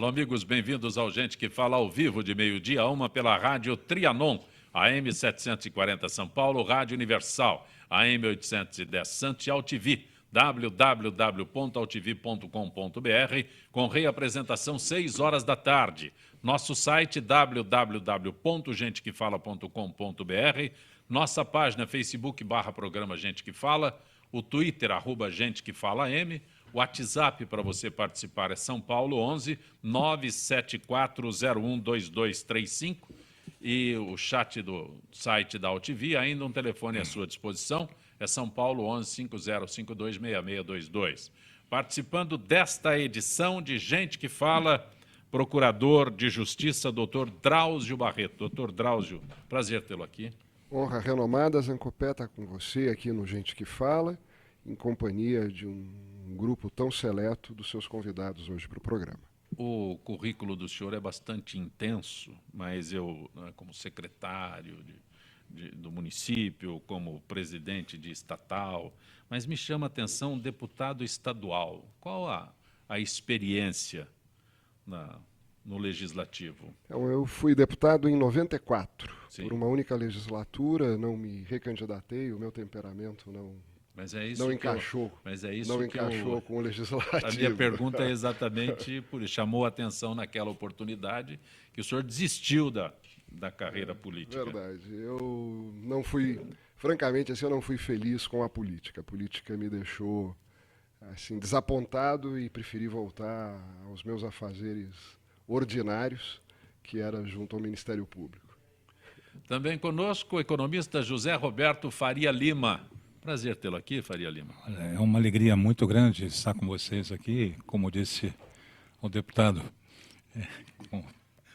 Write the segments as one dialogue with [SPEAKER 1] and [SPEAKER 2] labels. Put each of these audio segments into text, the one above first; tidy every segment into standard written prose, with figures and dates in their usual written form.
[SPEAKER 1] Alô, amigos, bem-vindos ao Gente que Fala ao vivo de meio-dia a 1 pela Rádio Trianon, AM 740 São Paulo, Rádio Universal, AM 810 Santos e AltV, www.altv.com.br, com reapresentação 6 horas da tarde. Nosso site www.gentequefala.com.br, nossa página Facebook/programa Gente que Fala, o Twitter @Gente que Fala M, o WhatsApp para você participar é São Paulo 11 974012235 e o chat do site da AltV, ainda um telefone à sua disposição, é São Paulo 11 50526622. Participando desta edição de Gente que Fala, Procurador de Justiça, Dr. Drauzio Barreto. Dr. Drauzio, prazer tê-lo aqui.
[SPEAKER 2] Honra renomada, Zancopé, estar com você aqui no Gente que Fala, em companhia de um grupo tão seleto dos seus convidados hoje para o programa.
[SPEAKER 1] O currículo do senhor é bastante intenso, mas eu, como secretário do município, como presidente de estatal, mas me chama a atenção deputado estadual. Qual a experiência no legislativo?
[SPEAKER 2] Então, eu fui deputado em 94,
[SPEAKER 1] Sim.
[SPEAKER 2] Por uma única legislatura, não me recandidatei, o meu temperamento não encaixou.
[SPEAKER 1] Mas é isso
[SPEAKER 2] não
[SPEAKER 1] que
[SPEAKER 2] encaixou com o legislativo.
[SPEAKER 1] A minha pergunta é exatamente por isso. Chamou a atenção naquela oportunidade que o senhor desistiu da carreira política.
[SPEAKER 2] Verdade. Eu não fui, francamente, assim, eu não fui feliz com a política. A política me deixou assim, desapontado e preferi voltar aos meus afazeres ordinários, que era junto ao Ministério Público.
[SPEAKER 1] Também conosco o economista José Roberto Faria Lima. Prazer tê-lo aqui, Faria Lima.
[SPEAKER 3] É uma alegria muito grande estar com vocês aqui, como disse o deputado.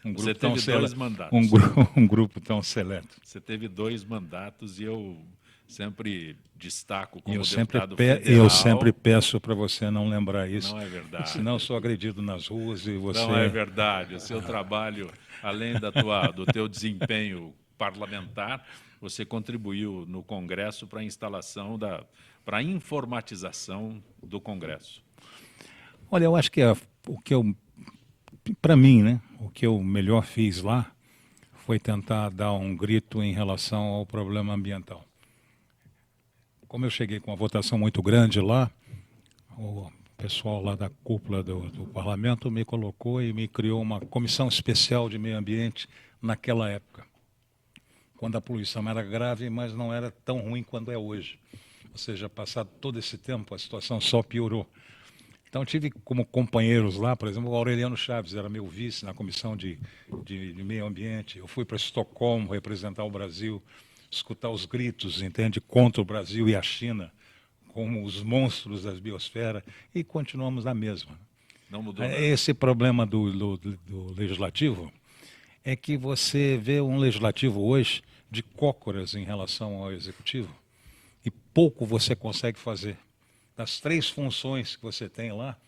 [SPEAKER 3] Um grupo
[SPEAKER 1] Você teve dois mandatos.
[SPEAKER 3] Um grupo tão seleto.
[SPEAKER 1] Você teve 2 mandatos e eu sempre destaco como
[SPEAKER 3] eu
[SPEAKER 1] deputado
[SPEAKER 3] federal. Eu sempre peço para você não lembrar isso.
[SPEAKER 1] Não é verdade.
[SPEAKER 3] Senão eu sou agredido nas ruas e você...
[SPEAKER 1] Não é verdade. O seu trabalho, além do teu desempenho parlamentar, você contribuiu no Congresso para a instalação para a informatização do Congresso.
[SPEAKER 3] Olha, eu acho que para mim, né, o que eu melhor fiz lá foi tentar dar um grito em relação ao problema ambiental. Como eu cheguei com uma votação muito grande lá, o pessoal lá da cúpula do parlamento me colocou e me criou uma comissão especial de meio ambiente naquela época, quando a poluição era grave, mas não era tão ruim quanto é hoje. Ou seja, passado todo esse tempo, a situação só piorou. Então, tive como companheiros lá, por exemplo, o Aureliano Chaves, era meu vice na Comissão de Meio Ambiente. Eu fui para Estocolmo representar o Brasil, escutar os gritos, entende, contra o Brasil e a China, como os monstros da biosfera, e continuamos na mesma.
[SPEAKER 1] Não mudou nada.
[SPEAKER 3] Esse problema do legislativo é que você vê um legislativo hoje de cócoras em relação ao executivo e pouco você consegue fazer. Das 3 funções que você tem lá,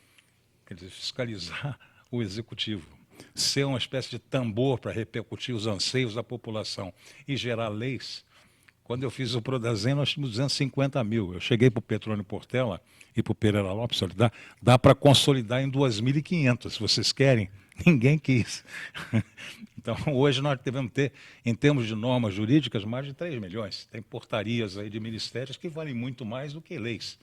[SPEAKER 3] quer dizer, fiscalizar o executivo, ser uma espécie de tambor para repercutir os anseios da população e gerar leis. Quando eu fiz o Prodazem, nós tínhamos 250 mil. Eu cheguei para o Petrônio Portela e para o Pereira Lopes, dá para consolidar em 2.500, se vocês querem. Ninguém quis. Então, hoje nós devemos ter, em termos de normas jurídicas, mais de 3 milhões. Tem portarias aí de ministérios que valem muito mais do que leis.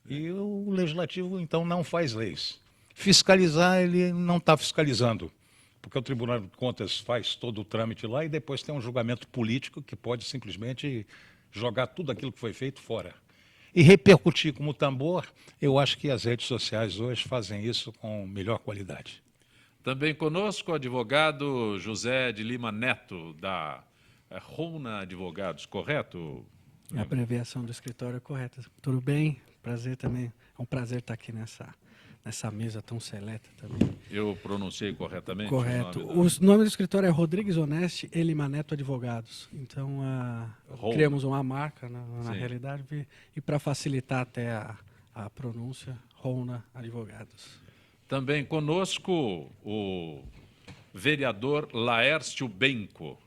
[SPEAKER 3] E o legislativo, então, não faz leis. Fiscalizar, ele não está fiscalizando, porque o Tribunal de Contas faz todo o trâmite lá e depois tem um julgamento político que pode simplesmente jogar tudo aquilo que foi feito fora. E repercutir como tambor, eu acho que as redes sociais hoje fazem isso com melhor qualidade.
[SPEAKER 1] Também conosco o advogado José de Lima Neto, da Rona Advogados, correto?
[SPEAKER 4] A abreviação do escritório é correta. Tudo bem? Prazer também. É um prazer estar aqui nessa mesa tão seleta também.
[SPEAKER 1] Eu pronunciei corretamente?
[SPEAKER 4] Correto. O nome do escritório é Rodrigues Honeste e Lima Neto Advogados. Então, criamos uma marca, na realidade, e para facilitar até a pronúncia, Rona Advogados.
[SPEAKER 1] Também conosco o vereador Laércio Benco.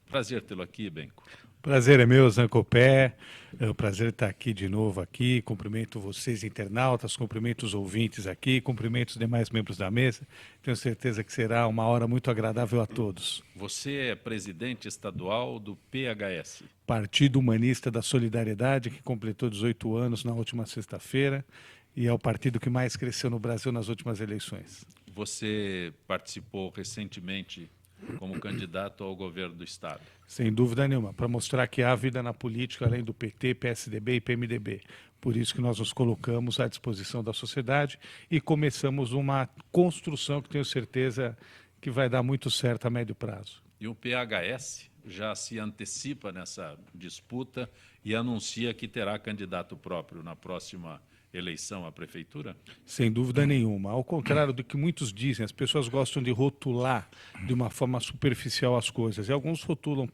[SPEAKER 1] Prazer tê-lo aqui, Benco.
[SPEAKER 3] Prazer é meu, Zancopé. É um prazer estar aqui de novo aqui. Cumprimento vocês, internautas, cumprimento os ouvintes aqui, cumprimento os demais membros da mesa. Tenho certeza que será uma hora muito agradável a todos.
[SPEAKER 1] Você é presidente estadual do PHS.
[SPEAKER 3] Partido Humanista da Solidariedade, que completou 18 anos na última sexta-feira e é o partido que mais cresceu no Brasil nas últimas eleições.
[SPEAKER 1] Você participou recentemente como candidato ao governo do Estado.
[SPEAKER 3] Sem dúvida nenhuma, para mostrar que há vida na política além do PT, PSDB e PMDB. Por isso que nós nos colocamos à disposição da sociedade e começamos uma construção que tenho certeza que vai dar muito certo a médio prazo.
[SPEAKER 1] E o PHS já se antecipa nessa disputa e anuncia que terá candidato próprio na próxima eleição à prefeitura?
[SPEAKER 3] Sem dúvida nenhuma. Ao contrário do que muitos dizem, as pessoas gostam de rotular de uma forma superficial as coisas. E alguns rotulam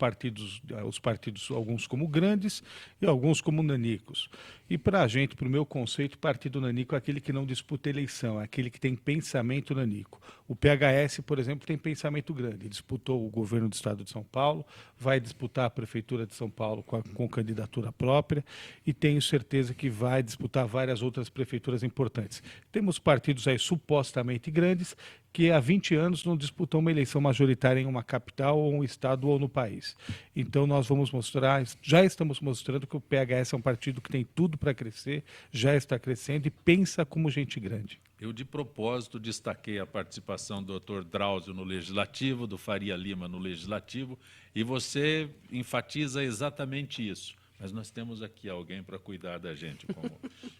[SPEAKER 3] os partidos, alguns como grandes e alguns como nanicos. E para a gente, para o meu conceito, partido nanico é aquele que não disputa eleição, é aquele que tem pensamento nanico. O PHS, por exemplo, tem pensamento grande. Disputou o governo do Estado de São Paulo, vai disputar a Prefeitura de São Paulo com candidatura própria e tenho certeza que vai disputar várias outras prefeituras importantes. Temos partidos aí supostamente grandes que há 20 anos não disputam uma eleição majoritária em uma capital ou um estado ou no país. Então nós vamos mostrar, já estamos mostrando que o PHS é um partido que tem tudo para crescer, já está crescendo e pensa como gente grande.
[SPEAKER 1] Eu, de propósito, destaquei a participação do Dr. Drauzio no Legislativo, do Faria Lima no Legislativo, e você enfatiza exatamente isso. Mas nós temos aqui alguém para cuidar da gente, como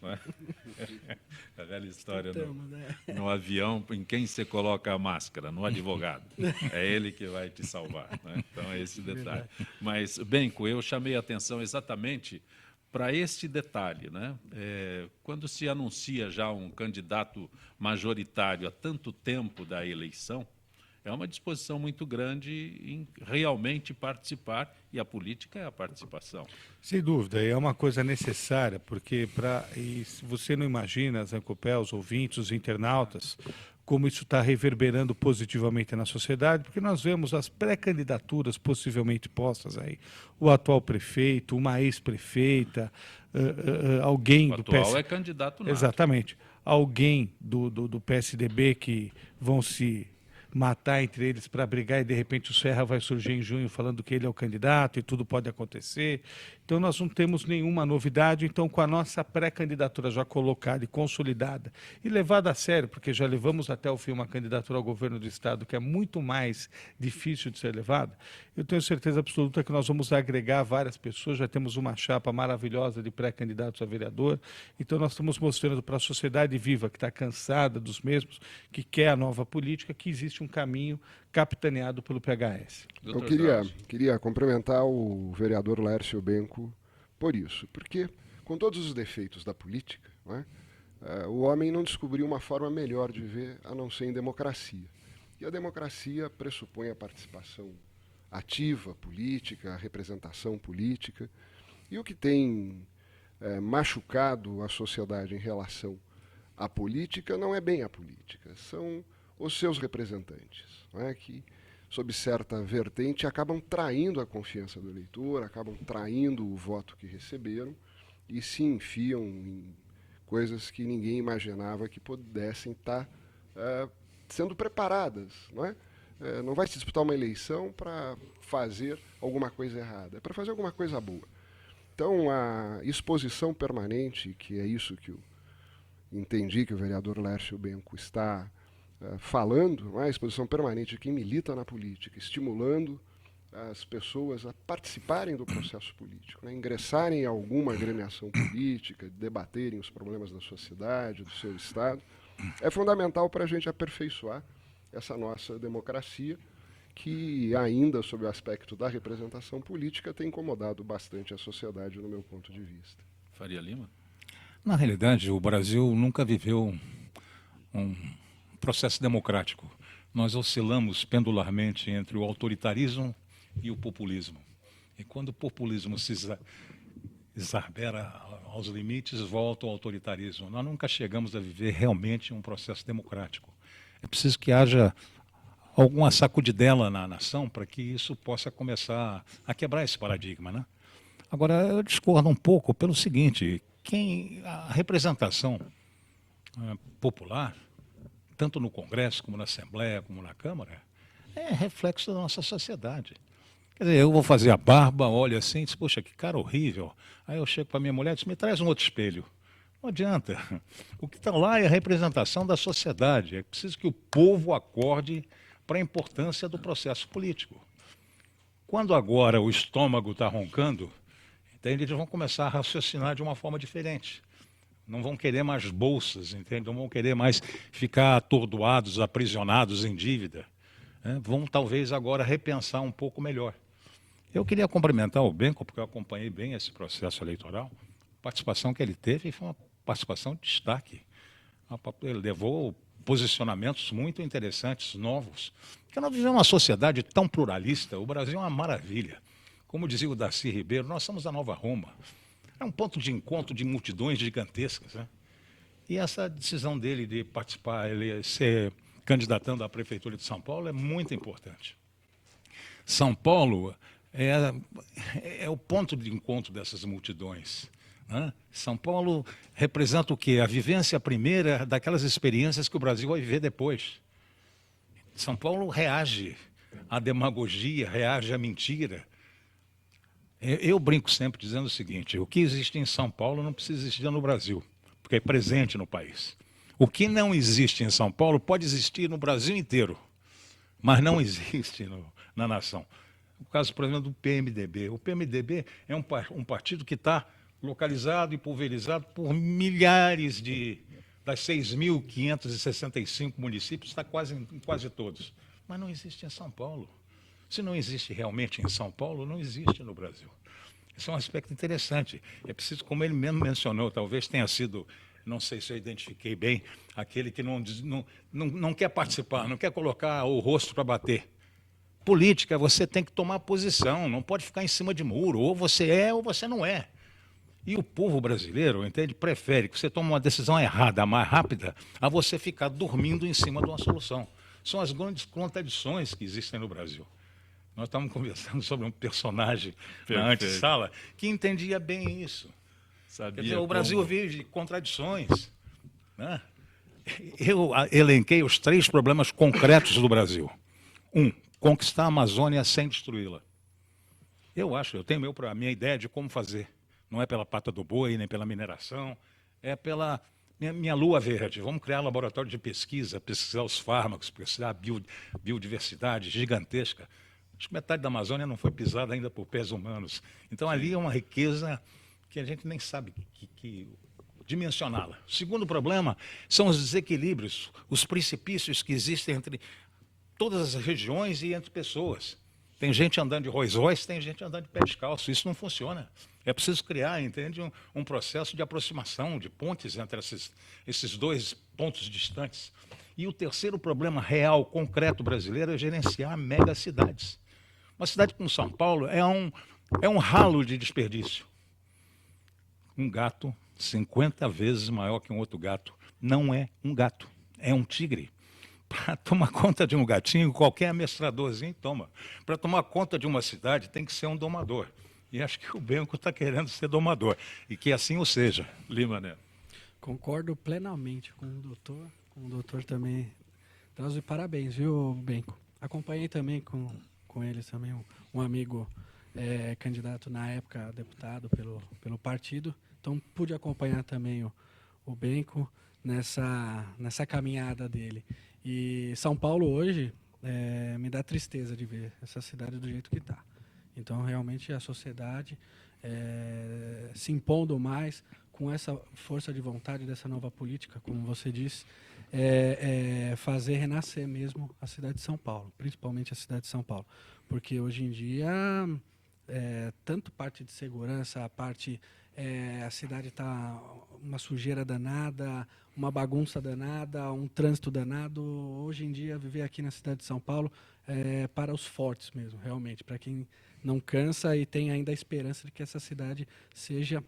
[SPEAKER 1] não é? A velha história no avião, em quem você coloca a máscara? No advogado. É ele que vai te salvar. Né? Então é esse detalhe. Mas, Benco, eu chamei a atenção exatamente para este detalhe. Né? Quando se anuncia já um candidato majoritário há tanto tempo da eleição, é uma disposição muito grande em realmente participar, e a política é a participação.
[SPEAKER 3] Sem dúvida, e é uma coisa necessária, porque se você não imagina, Zancopé, os ouvintes, os internautas, como isso está reverberando positivamente na sociedade, porque nós vemos as pré-candidaturas possivelmente postas aí. O atual prefeito, uma ex-prefeita, alguém do PSDB.
[SPEAKER 1] O atual é candidato nato.
[SPEAKER 3] Exatamente. Alguém do PSDB que vão se matar entre eles para brigar e de repente o Serra vai surgir em junho falando que ele é o candidato e tudo pode acontecer. Então nós não temos nenhuma novidade, então com a nossa pré-candidatura já colocada e consolidada e levada a sério, porque já levamos até o fim uma candidatura ao governo do Estado que é muito mais difícil de ser levada, eu tenho certeza absoluta que nós vamos agregar várias pessoas, já temos uma chapa maravilhosa de pré-candidatos a vereador, então nós estamos mostrando para a sociedade viva que está cansada dos mesmos, que quer a nova política, que existe um caminho capitaneado pelo PHS.
[SPEAKER 2] Eu queria cumprimentar o vereador Laércio Benco por isso, porque com todos os defeitos da política, não é, o homem não descobriu uma forma melhor de viver a não ser em democracia. E a democracia pressupõe a participação ativa política, a representação política, e o que tem machucado a sociedade em relação à política não é bem a política, são os seus representantes, não é? Que, sob certa vertente, acabam traindo a confiança do eleitor, acabam traindo o voto que receberam e se enfiam em coisas que ninguém imaginava que pudessem estar sendo preparadas. Não é? Não vai se disputar uma eleição para fazer alguma coisa errada, é para fazer alguma coisa boa. Então, a exposição permanente, que é isso que eu entendi que o vereador Laércio Benco está falando, a exposição permanente de quem milita na política, estimulando as pessoas a participarem do processo político, né, ingressarem em alguma agremiação política, debaterem os problemas da sua cidade, do seu estado, é fundamental para a gente aperfeiçoar essa nossa democracia, que ainda, sob o aspecto da representação política, tem incomodado bastante a sociedade, no meu ponto de vista.
[SPEAKER 1] Faria Lima?
[SPEAKER 3] Na realidade, o Brasil nunca viveu um processo democrático. Nós oscilamos pendularmente entre o autoritarismo e o populismo. E quando o populismo se exacerbera aos limites, volta ao autoritarismo. Nós nunca chegamos a viver realmente um processo democrático. É preciso que haja alguma sacudidela na nação para que isso possa começar a quebrar esse paradigma, né? Agora, eu discordo um pouco pelo seguinte, a representação popular, tanto no Congresso, como na Assembleia, como na Câmara, é reflexo da nossa sociedade. Quer dizer, eu vou fazer a barba, olho assim, e diz, poxa, que cara horrível. Aí eu chego para minha mulher e diz, me traz um outro espelho. Não adianta. O que está lá é a representação da sociedade. É preciso que o povo acorde para a importância do processo político. Quando agora o estômago está roncando, entende? Eles vão começar a raciocinar de uma forma diferente. Não vão querer mais bolsas, entende? Não vão querer mais ficar atordoados, aprisionados em dívida. Né? Vão talvez agora repensar um pouco melhor. Eu queria cumprimentar o Benco, porque eu acompanhei bem esse processo eleitoral. A participação que ele teve foi uma participação de destaque. Ele levou posicionamentos muito interessantes, novos. Porque nós vivemos uma sociedade tão pluralista, o Brasil é uma maravilha. Como dizia o Darcy Ribeiro, nós somos a Nova Roma. É um ponto de encontro de multidões gigantescas. Né? E essa decisão dele de participar, ele ser candidatando à Prefeitura de São Paulo é muito importante. São Paulo é o ponto de encontro dessas multidões. Né? São Paulo representa o quê? A vivência primeira daquelas experiências que o Brasil vai viver depois. São Paulo reage à demagogia, reage à mentira. Eu brinco sempre dizendo o seguinte, o que existe em São Paulo não precisa existir no Brasil, porque é presente no país. O que não existe em São Paulo pode existir no Brasil inteiro, mas não existe na nação. O caso, por exemplo, do PMDB. O PMDB é um partido que está localizado e pulverizado por milhares das 6.565 municípios, está em quase todos. Mas não existe em São Paulo. Se não existe realmente em São Paulo, não existe no Brasil. Esse é um aspecto interessante. É preciso, como ele mesmo mencionou, talvez tenha sido, não sei se eu identifiquei bem, aquele que não quer participar, não quer colocar o rosto para bater. Política, você tem que tomar posição, não pode ficar em cima de muro, ou você é ou você não é. E o povo brasileiro, entende, prefere que você tome uma decisão errada, mais rápida, a você ficar dormindo em cima de uma solução. São as grandes contradições que existem no Brasil. Nós estávamos conversando sobre um personagem na antessala que entendia bem isso. Quer dizer, o Brasil vive de contradições. Né? Eu elenquei os 3 problemas concretos do Brasil. 1, conquistar a Amazônia sem destruí-la. Eu tenho a minha ideia de como fazer. Não é pela pata do boi, nem pela mineração, é pela minha lua verde. Vamos criar um laboratório de pesquisa, pesquisar os fármacos, pesquisar a biodiversidade gigantesca. Acho que metade da Amazônia não foi pisada ainda por pés humanos. Então, ali é uma riqueza que a gente nem sabe dimensioná-la. O segundo problema são os desequilíbrios, os precipícios que existem entre todas as regiões e entre pessoas. Tem gente andando de Rolls Royce, tem gente andando de pé descalço. Isso não funciona. É preciso criar, entende, um processo de aproximação, de pontes entre esses 2 pontos distantes. E o terceiro problema real, concreto brasileiro é gerenciar megacidades. Uma cidade como São Paulo é um ralo de desperdício. Um gato 50 vezes maior que um outro gato não é um gato, é um tigre. Para tomar conta de um gatinho, qualquer amestradorzinho toma. Para tomar conta de uma cidade, tem que ser um domador. E acho que o Benco está querendo ser domador. E que assim o seja.
[SPEAKER 1] Lima Neto.
[SPEAKER 4] Concordo plenamente com o doutor. Com o doutor também. Traz de parabéns, viu, Benco? Acompanhei também com eles também um amigo candidato na época a deputado pelo partido. Então pude acompanhar também o Benco nessa caminhada dele. E São Paulo hoje me dá tristeza de ver essa cidade do jeito que está. Então realmente a sociedade se impondo mais com essa força de vontade dessa nova política, como você disse, fazer renascer mesmo a cidade de São Paulo, principalmente a cidade de São Paulo. Porque hoje em dia, tanto parte de segurança, a cidade está uma sujeira danada, uma bagunça danada, um trânsito danado. Hoje em dia, viver aqui na cidade de São Paulo é para os fortes mesmo, realmente, para quem não cansa e tem ainda a esperança de que essa cidade seja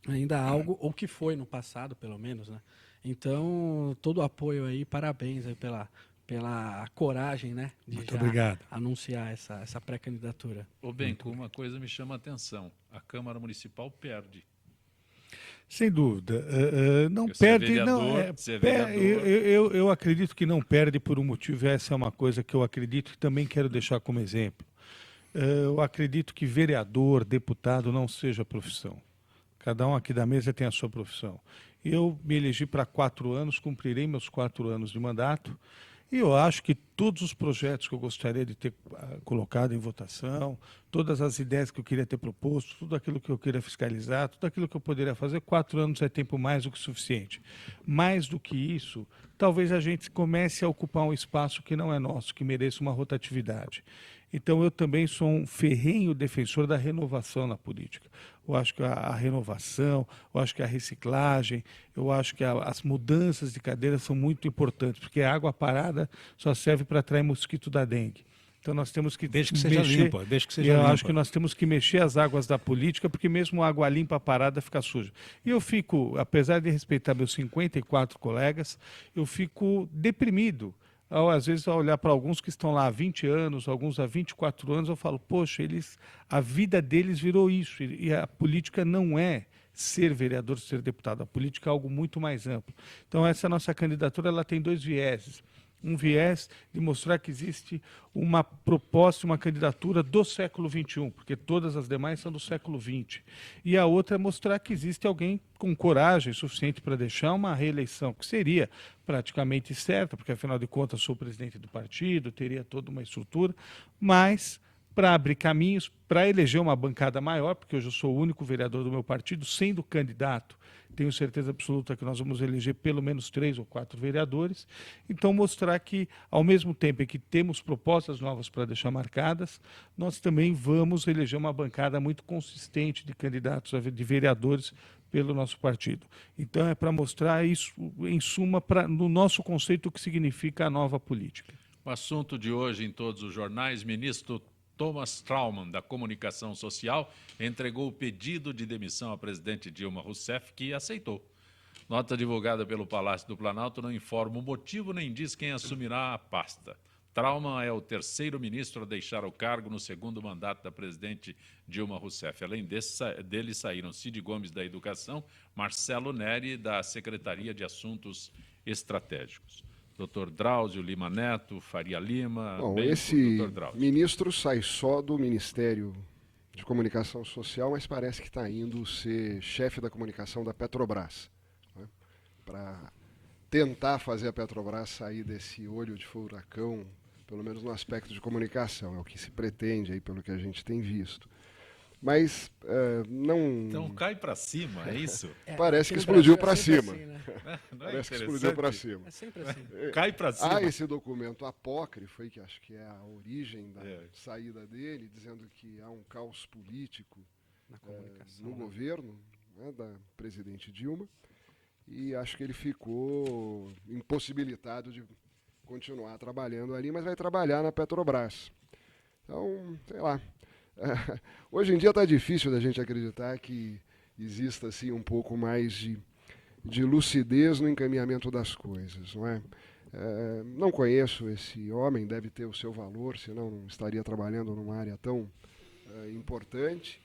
[SPEAKER 4] ainda algo, ou que foi no passado, pelo menos, né? Então, todo o apoio aí, parabéns aí pela coragem, né, de
[SPEAKER 3] Muito
[SPEAKER 4] já
[SPEAKER 3] obrigado.
[SPEAKER 4] anunciar essa pré-candidatura.
[SPEAKER 1] Ô Benco, uma coisa me chama a atenção. A Câmara Municipal perde.
[SPEAKER 3] Sem dúvida. Não
[SPEAKER 1] Porque você é
[SPEAKER 3] perde, não.
[SPEAKER 1] vereador, você é vereador.
[SPEAKER 3] Eu acredito que não perde por um motivo. Essa é uma coisa que eu acredito e também quero deixar como exemplo. Eu acredito que vereador, deputado não seja profissão. Cada um aqui da mesa tem a sua profissão. Eu me elegi para 4 anos, cumprirei meus 4 anos de mandato. E eu acho que todos os projetos que eu gostaria de ter colocado em votação, todas as ideias que eu queria ter proposto, tudo aquilo que eu queria fiscalizar, tudo aquilo que eu poderia fazer, 4 anos é tempo mais do que suficiente. Mais do que isso, talvez a gente comece a ocupar um espaço que não é nosso, que mereça uma rotatividade. Então, eu também sou um ferrenho defensor da renovação na política. Eu acho que a renovação, eu acho que a reciclagem, eu acho que as mudanças de cadeira são muito importantes, porque a água parada só serve para atrair mosquito da dengue. Então, nós temos que
[SPEAKER 5] Desde que seja
[SPEAKER 3] mexer,
[SPEAKER 5] limpa, desde que seja
[SPEAKER 3] e eu
[SPEAKER 5] limpa.
[SPEAKER 3] acho que nós temos que mexer as águas da política, porque mesmo água limpa parada fica suja. E eu fico, apesar de respeitar meus 54 colegas, eu fico deprimido. Às vezes, ao olhar para alguns que estão lá há 20 anos, alguns há 24 anos, eu falo, poxa, a vida deles virou isso. E a política não é ser vereador, ser deputado. A política é algo muito mais amplo. Então, essa nossa candidatura ela tem 2 vieses. Um viés de mostrar que existe uma proposta, uma candidatura do século XXI, porque todas as demais são do século XX. E a outra é mostrar que existe alguém com coragem suficiente para deixar uma reeleição, que seria praticamente certa, porque afinal de contas sou presidente do partido, teria toda uma estrutura, mas para abrir caminhos, para eleger uma bancada maior, porque hoje eu sou o único vereador do meu partido, sendo candidato, tenho certeza absoluta que nós vamos eleger pelo menos 3 ou 4 vereadores. Então, mostrar que, ao mesmo tempo em que temos propostas novas para deixar marcadas, nós também vamos eleger uma bancada muito consistente de candidatos, de vereadores pelo nosso partido. Então, é para mostrar isso, em suma, no nosso conceito, o que significa a nova política.
[SPEAKER 1] O assunto de hoje em todos os jornais, ministro Thomas Traumann, da Comunicação Social, entregou o pedido de demissão à presidente Dilma Rousseff, que aceitou. Nota divulgada pelo Palácio do Planalto não informa o motivo nem diz quem assumirá a pasta. Traumann é o 3º ministro a deixar o cargo no 2º mandato da presidente Dilma Rousseff. Além dele, saíram Cid Gomes, da Educação, Marcelo Neri, da Secretaria de Assuntos Estratégicos. Dr. Drauzio Lima Neto, Faria Lima...
[SPEAKER 2] Bom, esse ministro sai só do Ministério de Comunicação Social, mas parece que está indo ser chefe da comunicação da Petrobras, né? Para tentar fazer a Petrobras sair desse olho de furacão, pelo menos no aspecto de comunicação, é o que se pretende aí, pelo que a gente tem visto. Mas não...
[SPEAKER 1] Então cai para cima, é isso?
[SPEAKER 2] Parece que explodiu para cima.
[SPEAKER 4] Assim, né?
[SPEAKER 2] Parece que explodiu para cima.
[SPEAKER 4] É sempre assim.
[SPEAKER 1] Cai para cima.
[SPEAKER 2] Há esse documento apócrifo, que acho que é a origem da saída dele, dizendo que há um caos político no governo, né, da presidente Dilma, e acho que ele ficou impossibilitado de continuar trabalhando ali, mas vai trabalhar na Petrobras. Então, sei lá. Hoje em dia está difícil da gente acreditar que exista assim, um pouco mais de lucidez no encaminhamento das coisas, não é? Não conheço esse homem, deve ter o seu valor, senão não estaria trabalhando numa área tão importante.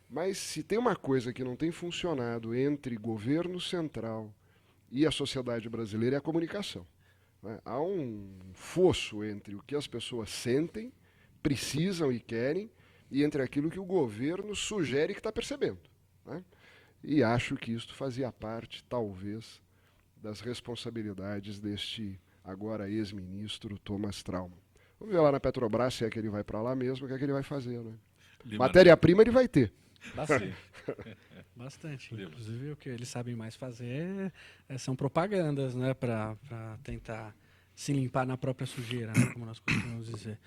[SPEAKER 2] Mas se tem uma coisa que não tem funcionado entre governo central e a sociedade brasileira é a comunicação, né? Há um fosso entre o que as pessoas sentem, precisam e querem, e entre aquilo que o governo sugere que está percebendo, né? E acho que isso fazia parte, talvez, das responsabilidades deste agora ex-ministro Thomas Traumann. Vamos ver lá na Petrobras se é que ele vai para lá mesmo, o que é que ele vai fazer, né? Matéria-prima ele vai ter.
[SPEAKER 4] Bastante. Inclusive, o que eles sabem mais fazer são propagandas, né, para tentar se limpar na própria sujeira, né, como nós costumamos dizer.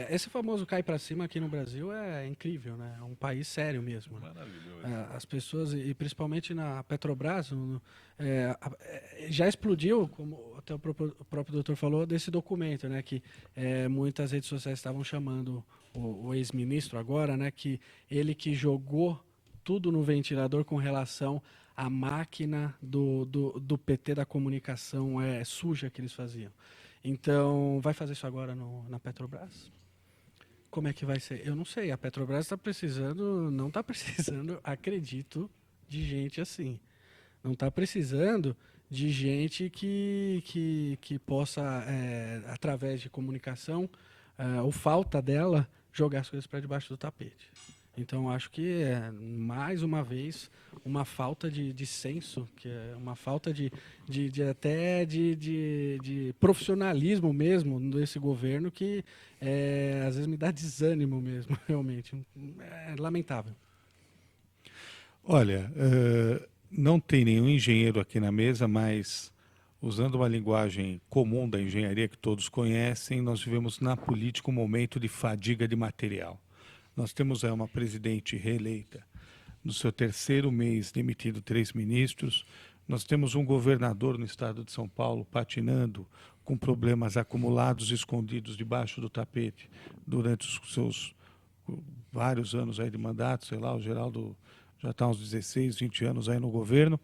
[SPEAKER 4] Esse famoso cai para cima aqui no Brasil é incrível, né? É um país sério mesmo. Né?
[SPEAKER 1] Maravilhoso.
[SPEAKER 4] As pessoas, e principalmente na Petrobras, já explodiu, como até o próprio doutor falou, desse documento, né, que muitas redes sociais estavam chamando o ex-ministro agora, né, que ele que jogou tudo no ventilador com relação à máquina do PT da comunicação suja que eles faziam. Então, vai fazer isso agora na Petrobras? Como é que vai ser? Eu não sei. A Petrobras está precisando, não está precisando, acredito, de gente assim. Não está precisando de gente que possa, através de comunicação, ou falta dela, jogar as coisas para debaixo do tapete. Então, acho que é, mais uma vez, uma falta de senso, que é uma falta de profissionalismo mesmo desse governo que às vezes me dá desânimo mesmo, realmente. É lamentável.
[SPEAKER 5] Olha, não tem nenhum engenheiro aqui na mesa, mas usando uma linguagem comum da engenharia que todos conhecem, nós vivemos na política um momento de fadiga de material. Nós temos uma presidente reeleita, no seu terceiro mês demitido 3 ministros. Nós temos um governador no estado de São Paulo patinando com problemas acumulados, escondidos debaixo do tapete durante os seus vários anos aí de mandato, sei lá, o Geraldo já está há uns 16, 20 anos aí no governo,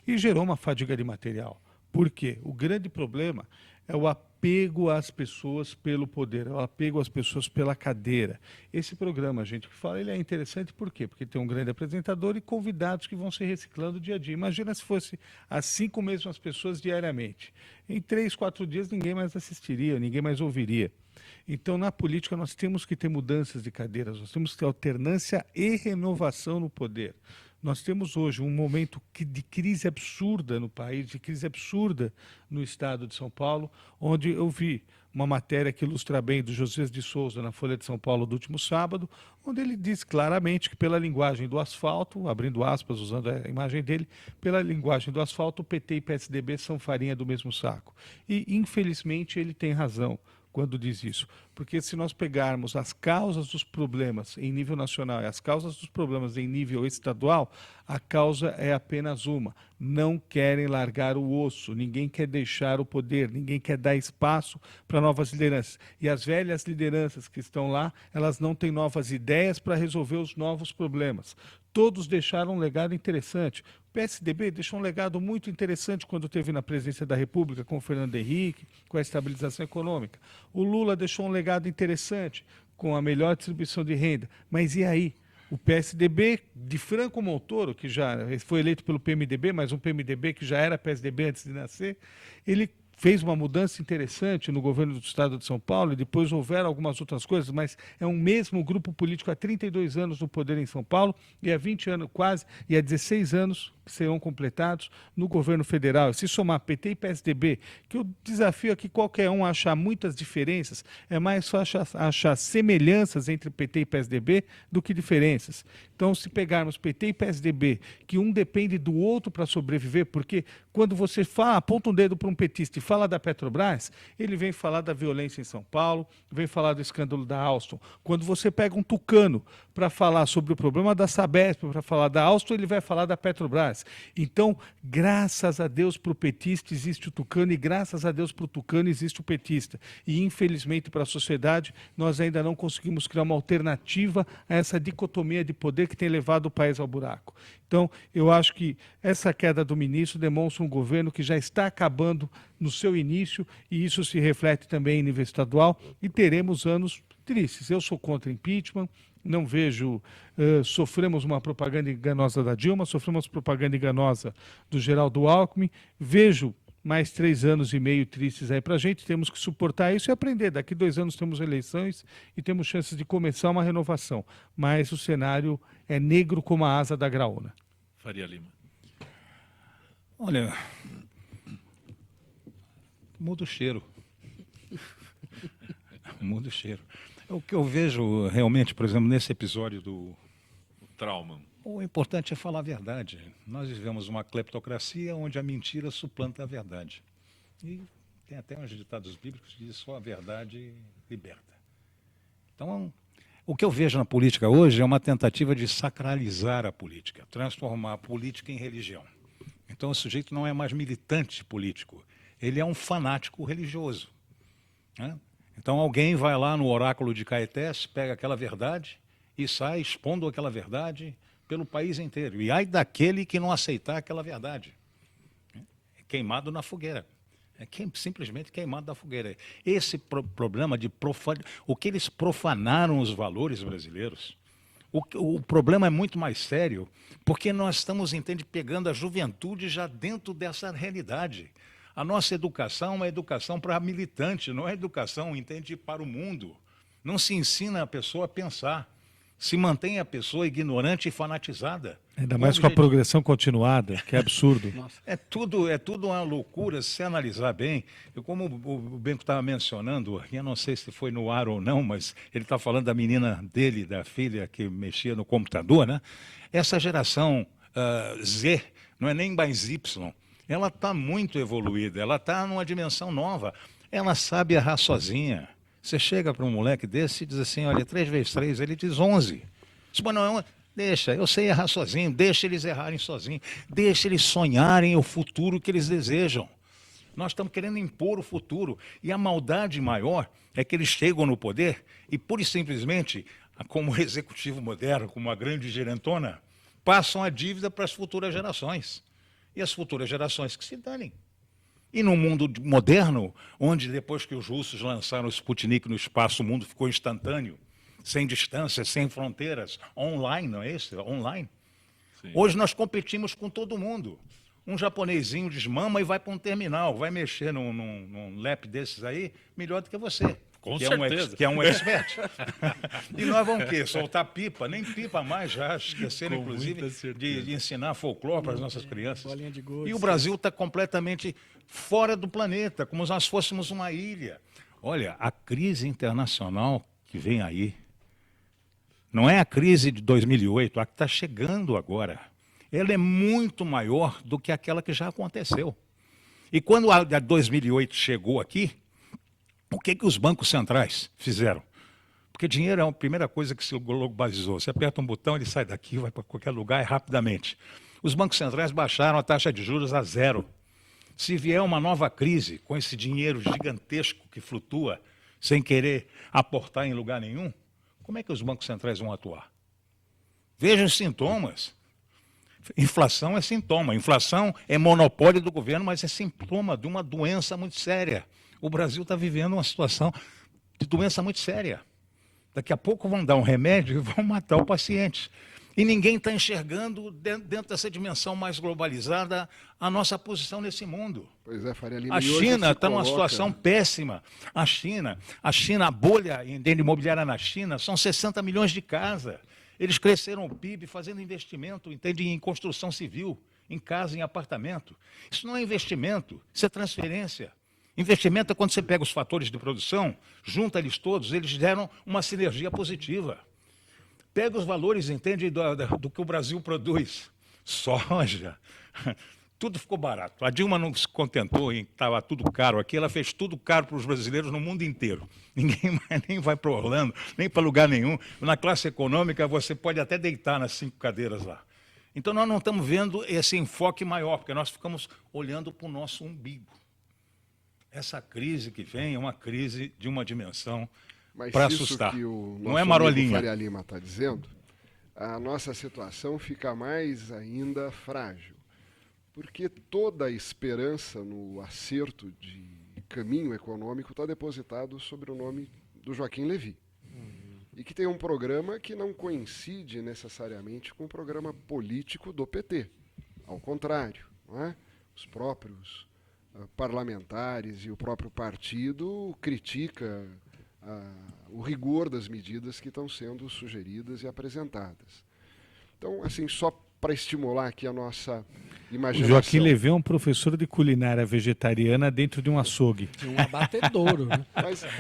[SPEAKER 5] e gerou uma fadiga de material. Por quê? O grande problema é o apego às pessoas pelo poder, é o apego às pessoas pela cadeira. Esse programa, a gente que fala, ele é interessante por quê? Porque tem um grande apresentador e convidados que vão se reciclando dia a dia. Imagina se fosse as 5 mesmas pessoas diariamente. Em 3, 4 dias ninguém mais assistiria, ninguém mais ouviria. Então, na política, nós temos que ter mudanças de cadeiras, nós temos que ter alternância e renovação no poder. Nós temos hoje um momento de crise absurda no país, de crise absurda no estado de São Paulo, onde eu vi uma matéria que ilustra bem do José de Souza na Folha de São Paulo do último sábado, onde ele diz claramente que pela linguagem do asfalto, abrindo aspas, usando a imagem dele, pela linguagem do asfalto, o PT e PSDB são farinha do mesmo saco. E, infelizmente, ele tem razão quando diz isso. Porque se nós pegarmos as causas dos problemas em nível nacional e as causas dos problemas em nível estadual, a causa é apenas uma: não querem largar o osso, ninguém quer deixar o poder, ninguém quer dar espaço para novas lideranças. E as velhas lideranças que estão lá, elas não têm novas ideias para resolver os novos problemas. Todos deixaram um legado interessante. O PSDB deixou um legado muito interessante quando esteve na presidência da República com o Fernando Henrique, com a estabilização econômica. O Lula deixou um legado interessante com a melhor distribuição de renda. Mas e aí? O PSDB de Franco Montoro, que já foi eleito pelo PMDB, mas um PMDB que já era PSDB antes de nascer, ele fez uma mudança interessante no governo do estado de São Paulo, e depois houveram algumas outras coisas, mas é um mesmo grupo político há 32 anos no poder em São Paulo, e há 20 anos quase, e há 16 anos que serão completados no governo federal. E se somar PT e PSDB, que eu desafio aqui qualquer um a achar muitas diferenças, é mais fácil achar semelhanças entre PT e PSDB do que diferenças. Então, se pegarmos PT e PSDB, que um depende do outro para sobreviver, porque quando você fala, aponta um dedo para um petista e fala da Petrobras, ele vem falar da violência em São Paulo, vem falar do escândalo da Alstom. Quando você pega um tucano para falar sobre o problema da Sabesp, para falar da Alstom, ele vai falar da Petrobras. Então, graças a Deus para o petista existe o tucano, e graças a Deus para o tucano existe o petista. E, infelizmente, para a sociedade, nós ainda não conseguimos criar uma alternativa a essa dicotomia de poder que tem levado o país ao buraco. Então, eu acho que essa queda do ministro demonstra um governo que já está acabando no seu início, e isso se reflete também em nível estadual, e teremos anos tristes. Eu sou contra impeachment, não vejo, sofremos uma propaganda enganosa da Dilma, sofremos propaganda enganosa do Geraldo Alckmin, vejo mais 3 anos e meio tristes aí para a gente, temos que suportar isso e aprender. Daqui 2 anos temos eleições e temos chances de começar uma renovação, mas o cenário é negro como a asa da graúna.
[SPEAKER 1] Faria Lima.
[SPEAKER 3] Olha, muda o cheiro. Muda o cheiro. O que eu vejo realmente, por exemplo, nesse episódio do
[SPEAKER 1] Trauma.
[SPEAKER 3] O importante é falar a verdade. Nós vivemos uma cleptocracia onde a mentira suplanta a verdade. E tem até uns ditados bíblicos que dizem só a verdade liberta. Então, o que eu vejo na política hoje é uma tentativa de sacralizar a política, transformar a política em religião. Então, o sujeito não é mais militante político, ele é um fanático religioso, né? Então, alguém vai lá no oráculo de Caetés, pega aquela verdade e sai expondo aquela verdade pelo país inteiro. E ai daquele que não aceitar aquela verdade. É queimado na fogueira. simplesmente queimado da fogueira. Esse problema de o que eles profanaram os valores brasileiros. O problema é muito mais sério, porque nós estamos, entende, pegando a juventude já dentro dessa realidade. A nossa educação é uma educação para militante, não é educação, entende, para o mundo. Não se ensina a pessoa a pensar. Se mantém a pessoa ignorante e fanatizada.
[SPEAKER 5] Ainda mais com a progressão continuada, que é absurdo.
[SPEAKER 3] É tudo uma loucura, se você analisar bem. Como o Benco estava mencionando, eu não sei se foi no ar ou não, mas ele está falando da menina dele, da filha, que mexia no computador, né? Essa geração Z, não é nem mais Y, ela está muito evoluída, ela está numa dimensão nova. Ela sabe errar sozinha. Você chega para um moleque desse e diz assim, olha, 3 vezes 3, ele diz 11. Mas não, deixa, eu sei errar sozinho, deixa eles errarem sozinhos, deixa eles sonharem o futuro que eles desejam. Nós estamos querendo impor o futuro. E a maldade maior é que eles chegam no poder e, pura e simplesmente, como executivo moderno, como uma grande gerentona, passam a dívida para as futuras gerações. E as futuras gerações que se danem. E no mundo moderno, onde depois que os russos lançaram o Sputnik no espaço, o mundo ficou instantâneo, sem distância, sem fronteiras, online, não é isso? Online. Sim. Hoje nós competimos com todo mundo. Um japonesinho desmama e vai para um terminal, vai mexer num lap desses aí, melhor do que você.
[SPEAKER 1] Com certeza.
[SPEAKER 3] Que é um expert. E nós vamos o quê? Soltar pipa? Nem pipa mais, já esqueceram, inclusive, de ensinar folclore para as nossas crianças.
[SPEAKER 4] De gude,
[SPEAKER 3] e o Brasil está completamente fora do planeta, como se nós fôssemos uma ilha. Olha, a crise internacional que vem aí, não é a crise de 2008, a que está chegando agora. Ela é muito maior do que aquela que já aconteceu. E quando a de 2008 chegou aqui, o que os bancos centrais fizeram? Porque dinheiro é a primeira coisa que se globalizou. Você aperta um botão, ele sai daqui, vai para qualquer lugar rapidamente. Os bancos centrais baixaram a taxa de juros a 0. Se vier uma nova crise, com esse dinheiro gigantesco que flutua, sem querer aportar em lugar nenhum, como é que os bancos centrais vão atuar? Vejam os sintomas. Inflação é sintoma. Inflação é monopólio do governo, mas é sintoma de uma doença muito séria. O Brasil está vivendo uma situação de doença muito séria. Daqui a pouco vão dar um remédio e vão matar o paciente. E ninguém está enxergando, dentro dessa dimensão mais globalizada, a nossa posição nesse mundo.
[SPEAKER 2] Pois é, Faria Lima.
[SPEAKER 3] A China está numa situação péssima. A China, a bolha imobiliária na China, são 60 milhões de casas. Eles cresceram o PIB fazendo investimento, entende, em construção civil, em casa, em apartamento. Isso não é investimento, isso é transferência. Investimento é quando você pega os fatores de produção, junta eles todos, eles geram uma sinergia positiva. Pega os valores, entende, do que o Brasil produz. Soja, tudo ficou barato. A Dilma não se contentou em que estava tudo caro aqui, ela fez tudo caro para os brasileiros no mundo inteiro. Ninguém nem vai para Orlando, nem para lugar nenhum. Na classe econômica, você pode até deitar nas 5 cadeiras lá. Então, nós não estamos vendo esse enfoque maior, porque nós ficamos olhando para o nosso umbigo. Essa crise que vem é uma crise de uma dimensão para assustar.
[SPEAKER 2] Que o
[SPEAKER 3] não é marolinha.
[SPEAKER 2] Faria Lima está dizendo, a nossa situação fica mais ainda frágil, porque toda a esperança no acerto de caminho econômico está depositado sobre o nome do Joaquim Levy. E que tem um programa que não coincide necessariamente com o programa político do PT. Ao contrário, não é? Os próprios parlamentares e o próprio partido critica o rigor das medidas que estão sendo sugeridas e apresentadas. Então, assim, só para estimular aqui a nossa imaginação.
[SPEAKER 5] O Joaquim Levy é um professor de culinária vegetariana dentro de um açougue.
[SPEAKER 4] De um abatedouro, né?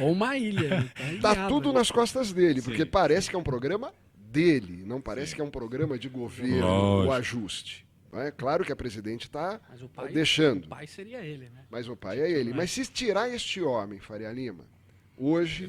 [SPEAKER 4] Ou uma ilha.
[SPEAKER 2] Tá tudo nas costas dele, porque parece que é um programa dele, não parece que é um programa de governo, o ajuste. É claro que a presidente está deixando.
[SPEAKER 4] O pai seria ele, né?
[SPEAKER 2] Mas o pai é ele. Mas se tirar este homem, Faria Lima, hoje,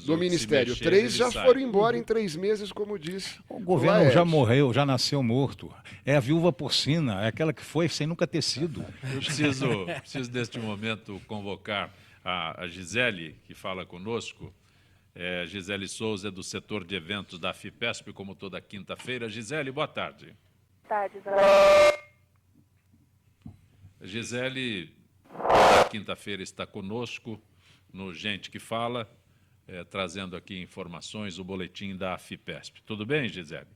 [SPEAKER 2] do Ministério, 3 já foram embora em 3 meses, como disse.
[SPEAKER 3] O governo já morreu, já nasceu morto. É a viúva porcina, é aquela que foi sem nunca ter sido.
[SPEAKER 1] Eu preciso neste momento, convocar a Gisele, que fala conosco. Gisele Souza é do setor de eventos da FIPESP, como toda quinta-feira. Gisele, boa tarde.
[SPEAKER 6] Tarde,
[SPEAKER 1] Gisele Na quinta-feira está conosco no Gente que Fala, trazendo aqui informações, o boletim da FIPESP. Tudo bem, Gisele?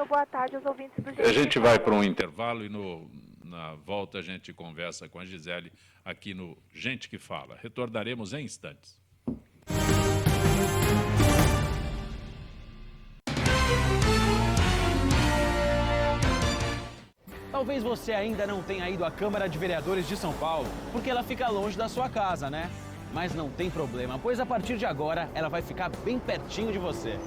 [SPEAKER 6] Boa tarde aos ouvintes do Gente
[SPEAKER 1] A gente
[SPEAKER 6] que
[SPEAKER 1] vai
[SPEAKER 6] Fala.
[SPEAKER 1] para um intervalo e na volta a gente conversa com a Gisele aqui no Gente que Fala. Retornaremos em instantes.
[SPEAKER 7] Talvez você ainda não tenha ido à Câmara de Vereadores de São Paulo, porque ela fica longe da sua casa, né? Mas não tem problema, pois a partir de agora ela vai ficar bem pertinho de você.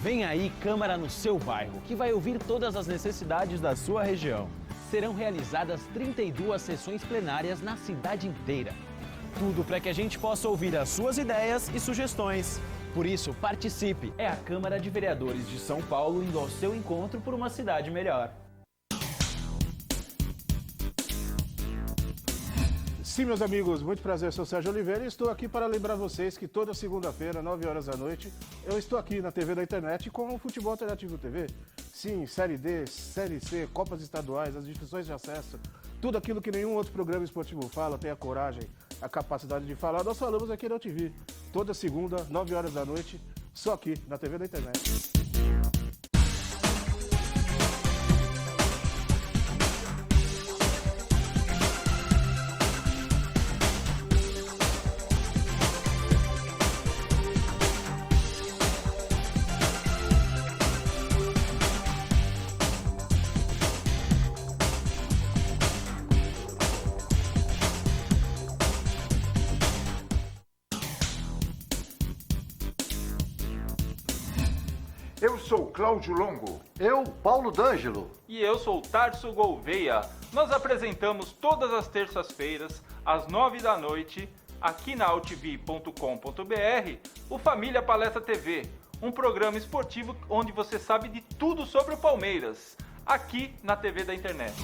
[SPEAKER 7] Vem aí Câmara no seu bairro, que vai ouvir todas as necessidades da sua região. Serão realizadas 32 sessões plenárias na cidade inteira. Tudo para que a gente possa ouvir as suas ideias e sugestões. Por isso, participe! É a Câmara de Vereadores de São Paulo indo ao seu encontro por uma cidade melhor.
[SPEAKER 8] Sim, meus amigos, muito prazer, eu sou Sérgio Oliveira e estou aqui para lembrar vocês que toda segunda-feira, 9 horas da noite, eu estou aqui na TV da internet com o Futebol Alternativo TV. Sim, Série D, Série C, Copas Estaduais, as discussões de acesso, tudo aquilo que nenhum outro programa esportivo fala, tem a coragem, a capacidade de falar, nós falamos aqui na UTV. Toda segunda, 9 horas da noite, só aqui na TV da internet.
[SPEAKER 9] Eu sou Cláudio Longo. Eu, Paulo D'Angelo.
[SPEAKER 10] E eu sou Tarso Gouveia. Nós apresentamos todas as terças-feiras, às 9 da noite, aqui na altv.com.br, o Família Palestra TV, um programa esportivo onde você sabe de tudo sobre o Palmeiras, aqui na TV da internet.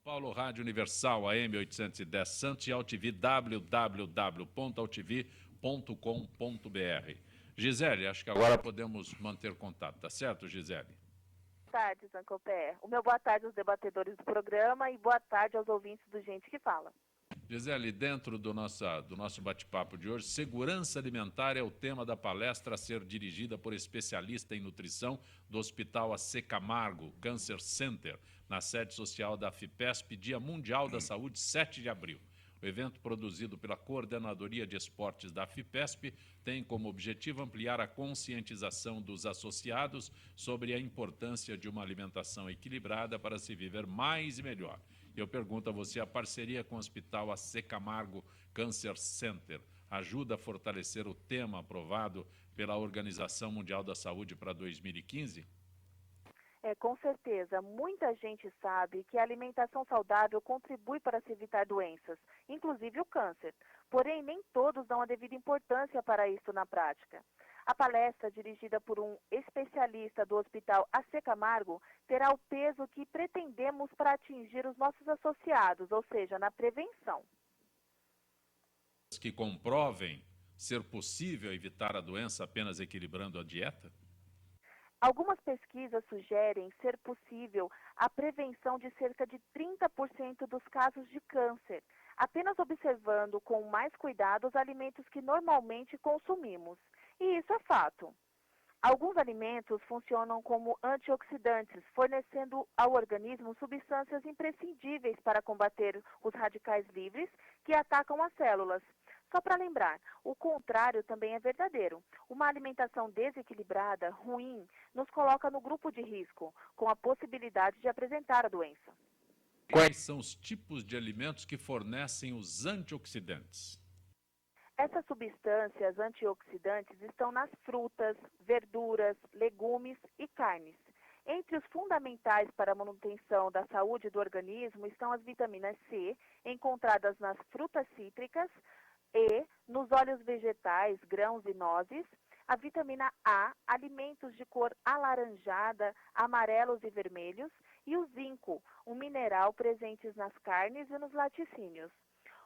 [SPEAKER 1] Paulo, Rádio Universal, AM 810 Santos e AltV, www.altv.com.br. Gisele, acho que agora podemos manter contato, tá certo, Gisele?
[SPEAKER 6] Boa tarde, Zancopé. O meu boa tarde aos debatedores do programa e boa tarde aos ouvintes do Gente que Fala.
[SPEAKER 1] Gisele, dentro do nosso bate-papo de hoje, segurança alimentar é o tema da palestra a ser dirigida por especialista em nutrição do Hospital AC Camargo Cancer Center, na sede social da FIPESP, Dia Mundial da Saúde, 7 de abril. O evento, produzido pela Coordenadoria de Esportes da FIPESP, tem como objetivo ampliar a conscientização dos associados sobre a importância de uma alimentação equilibrada para se viver mais e melhor. Eu pergunto a você, a parceria com o Hospital AC Camargo Cancer Center ajuda a fortalecer o tema aprovado pela Organização Mundial da Saúde para 2015?
[SPEAKER 6] Com certeza, muita gente sabe que a alimentação saudável contribui para se evitar doenças, inclusive o câncer. Porém, nem todos dão a devida importância para isso na prática. A palestra, dirigida por um especialista do Hospital AC Camargo, terá o peso que pretendemos para atingir os nossos associados, ou seja, na prevenção.
[SPEAKER 1] Que comprovem ser possível evitar a doença apenas equilibrando a dieta?
[SPEAKER 6] Algumas pesquisas sugerem ser possível a prevenção de cerca de 30% dos casos de câncer, apenas observando com mais cuidado os alimentos que normalmente consumimos. E isso é fato. Alguns alimentos funcionam como antioxidantes, fornecendo ao organismo substâncias imprescindíveis para combater os radicais livres que atacam as células. Só para lembrar, o contrário também é verdadeiro. Uma alimentação desequilibrada, ruim, nos coloca no grupo de risco, com a possibilidade de apresentar a doença.
[SPEAKER 1] Quais são os tipos de alimentos que fornecem os antioxidantes?
[SPEAKER 6] Essas substâncias antioxidantes estão nas frutas, verduras, legumes e carnes. Entre os fundamentais para a manutenção da saúde do organismo estão as vitaminas C, encontradas nas frutas cítricas, E, nos óleos vegetais, grãos e nozes, a vitamina A, alimentos de cor alaranjada, amarelos e vermelhos, e o zinco, um mineral presente nas carnes e nos laticínios.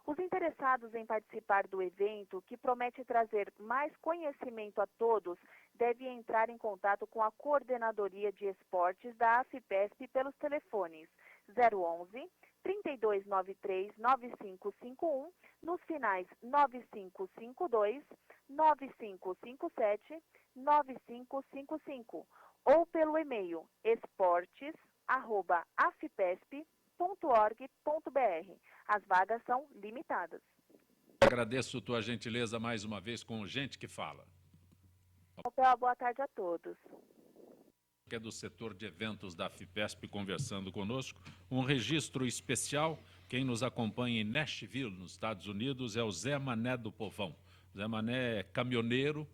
[SPEAKER 6] Os interessados em participar do evento, que promete trazer mais conhecimento a todos, devem entrar em contato com a Coordenadoria de Esportes da AFPESP pelos telefones 011 3293 9551, nos finais 9552, 9557, 9555, ou pelo e-mail esportes@afpesp.org.br. As vagas são limitadas.
[SPEAKER 1] Agradeço tua gentileza mais uma vez com Gente que Fala.
[SPEAKER 6] Boa tarde a todos.
[SPEAKER 1] Que é do setor de eventos da AFPESP conversando conosco. Um registro especial. Quem nos acompanha em Nashville, nos Estados Unidos, é o Zé Mané do Povão. Zé Mané é caminhoneiro,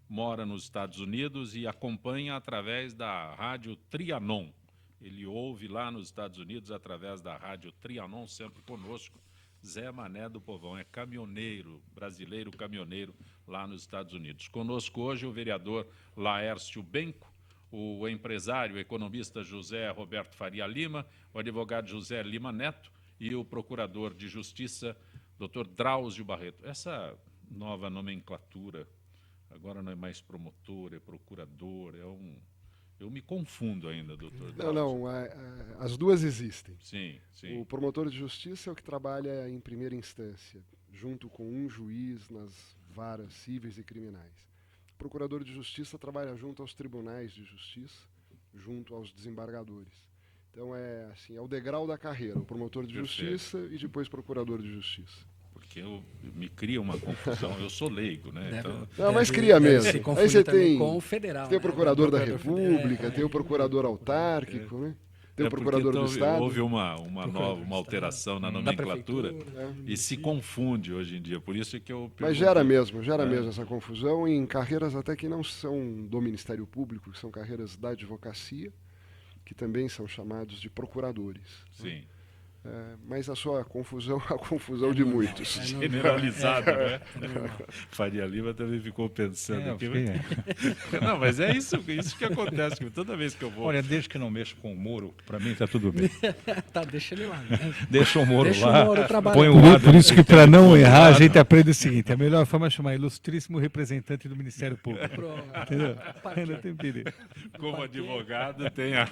[SPEAKER 1] mora nos Estados Unidos e acompanha através da rádio Trianon. Ele ouve lá nos Estados Unidos através da rádio Trianon, sempre conosco. Zé Mané do Povão é caminhoneiro, brasileiro caminhoneiro lá nos Estados Unidos. Conosco hoje o vereador Laércio Benco, o empresário, o economista José Roberto Faria Lima, o advogado José Lima Neto e o procurador de Justiça, Dr. Drauzio Barreto. Essa nova nomenclatura, agora não é mais promotor, é procurador, eu me confundo ainda, doutor Drauzio.
[SPEAKER 2] Não, as duas existem.
[SPEAKER 1] Sim, sim.
[SPEAKER 2] O promotor de justiça é o que trabalha em primeira instância, junto com um juiz nas varas cíveis e criminais. O procurador de justiça trabalha junto aos tribunais de justiça, junto aos desembargadores. Então é o degrau da carreira, o promotor de justiça e depois procurador de justiça.
[SPEAKER 1] Porque me cria uma confusão, eu sou leigo, né?
[SPEAKER 2] Não, mas cria mesmo. Aí você tem
[SPEAKER 4] com o federal,
[SPEAKER 2] tem o procurador da República, tem o procurador autárquico, né? Tem o procurador do Estado.
[SPEAKER 1] Houve uma alteração na nomenclatura e se confunde hoje em dia, por isso que eu...
[SPEAKER 2] Mas gera mesmo essa confusão em carreiras até que não são do Ministério Público, que são carreiras da advocacia, que também são chamados de procuradores.
[SPEAKER 1] Sim.
[SPEAKER 2] Mas a sua confusão é a confusão de muitos.
[SPEAKER 1] Generalizada, né? Faria Lima também ficou pensando aqui. Não, mas é isso que acontece toda vez que eu vou.
[SPEAKER 3] Olha, desde que não mexo com o Moro, para mim está tudo bem.
[SPEAKER 4] Tá, deixa ele lá. Né?
[SPEAKER 3] Deixa o Moro
[SPEAKER 4] deixa
[SPEAKER 3] lá.
[SPEAKER 4] O Moro
[SPEAKER 3] põe o lado.
[SPEAKER 5] Por isso que, para não errar, a gente aprende o seguinte: a melhor forma é chamar ilustríssimo representante do Ministério Público. Entendeu? Ainda tem perigo.
[SPEAKER 1] Como advogado, tem a...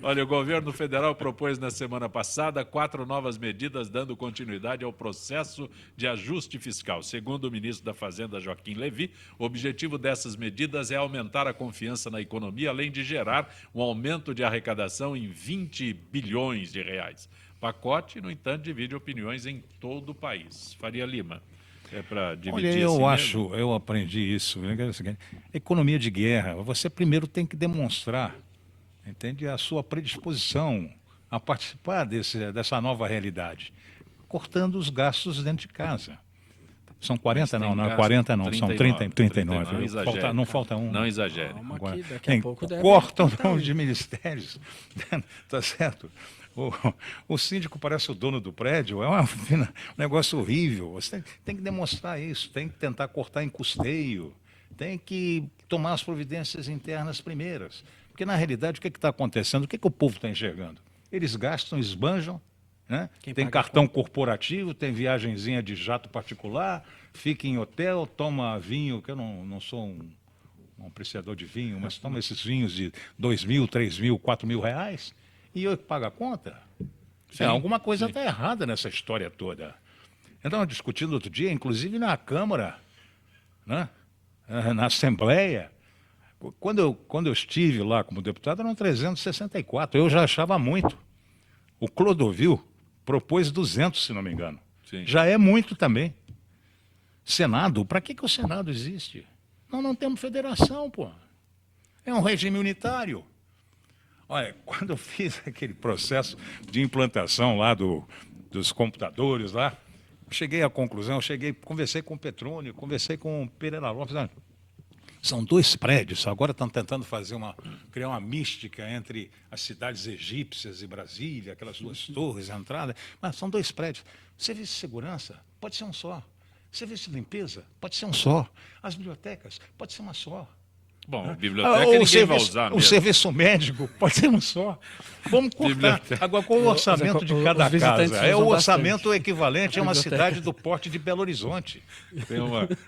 [SPEAKER 1] Olha, o governo federal propôs na semana passada 4 novas medidas dando continuidade ao processo de ajuste fiscal. Segundo o ministro da Fazenda, Joaquim Levy, o objetivo dessas medidas é aumentar a confiança na economia, além de gerar um aumento de arrecadação em 20 bilhões de reais. Pacote, no entanto, divide opiniões em todo o país. Faria Lima. É para dividir.
[SPEAKER 3] Olha, eu aprendi isso. Economia de guerra, você primeiro tem que demonstrar, entende, a sua predisposição a participar dessa nova realidade, cortando os gastos dentro de casa. São 40? Não é 40 não, 39, são 39.
[SPEAKER 1] Não exagere.
[SPEAKER 3] Não falta um.
[SPEAKER 1] Não exagere.
[SPEAKER 3] Agora,
[SPEAKER 4] daqui a pouco
[SPEAKER 3] cortam de ministérios, tá certo? O síndico parece o dono do prédio, é um negócio horrível. Você tem que demonstrar isso, tem que tentar cortar em custeio, tem que tomar as providências internas primeiras. Porque, na realidade, o que está acontecendo? O que o povo está enxergando? Eles gastam, esbanjam, né? Tem cartão corporativo, tem viagenzinha de jato particular, fica em hotel, toma vinho, que eu não sou um apreciador de vinho, mas toma esses vinhos de 2 mil, 3 mil, 4 mil reais, e eu que pago a conta. Alguma coisa está errada nessa história toda. Então, discutindo outro dia, inclusive na Câmara, né? Na Assembleia, quando eu estive lá como deputado, eram 364, eu já achava muito. O Clodovil propôs 200, se não me engano.
[SPEAKER 1] Sim.
[SPEAKER 3] Já é muito também. Senado, para que o Senado existe? Nós não temos federação, pô. É um regime unitário. Olha, quando eu fiz aquele processo de implantação lá dos computadores lá, cheguei à conclusão, conversei com o Petrônio, conversei com o Pereira Lopes. São 2 prédios, agora estão tentando criar uma mística entre as cidades egípcias e Brasília, aquelas 2 torres, a entrada, mas são 2 prédios. Serviço de segurança pode ser um só. Serviço de limpeza pode ser um só. As bibliotecas pode ser uma só.
[SPEAKER 1] Bom, biblioteca ninguém vai usar mesmo.
[SPEAKER 3] O serviço médico pode ser um só. Vamos cortar. Agora, qual o orçamento de cada casa? É o orçamento equivalente a uma cidade do porte de Belo Horizonte.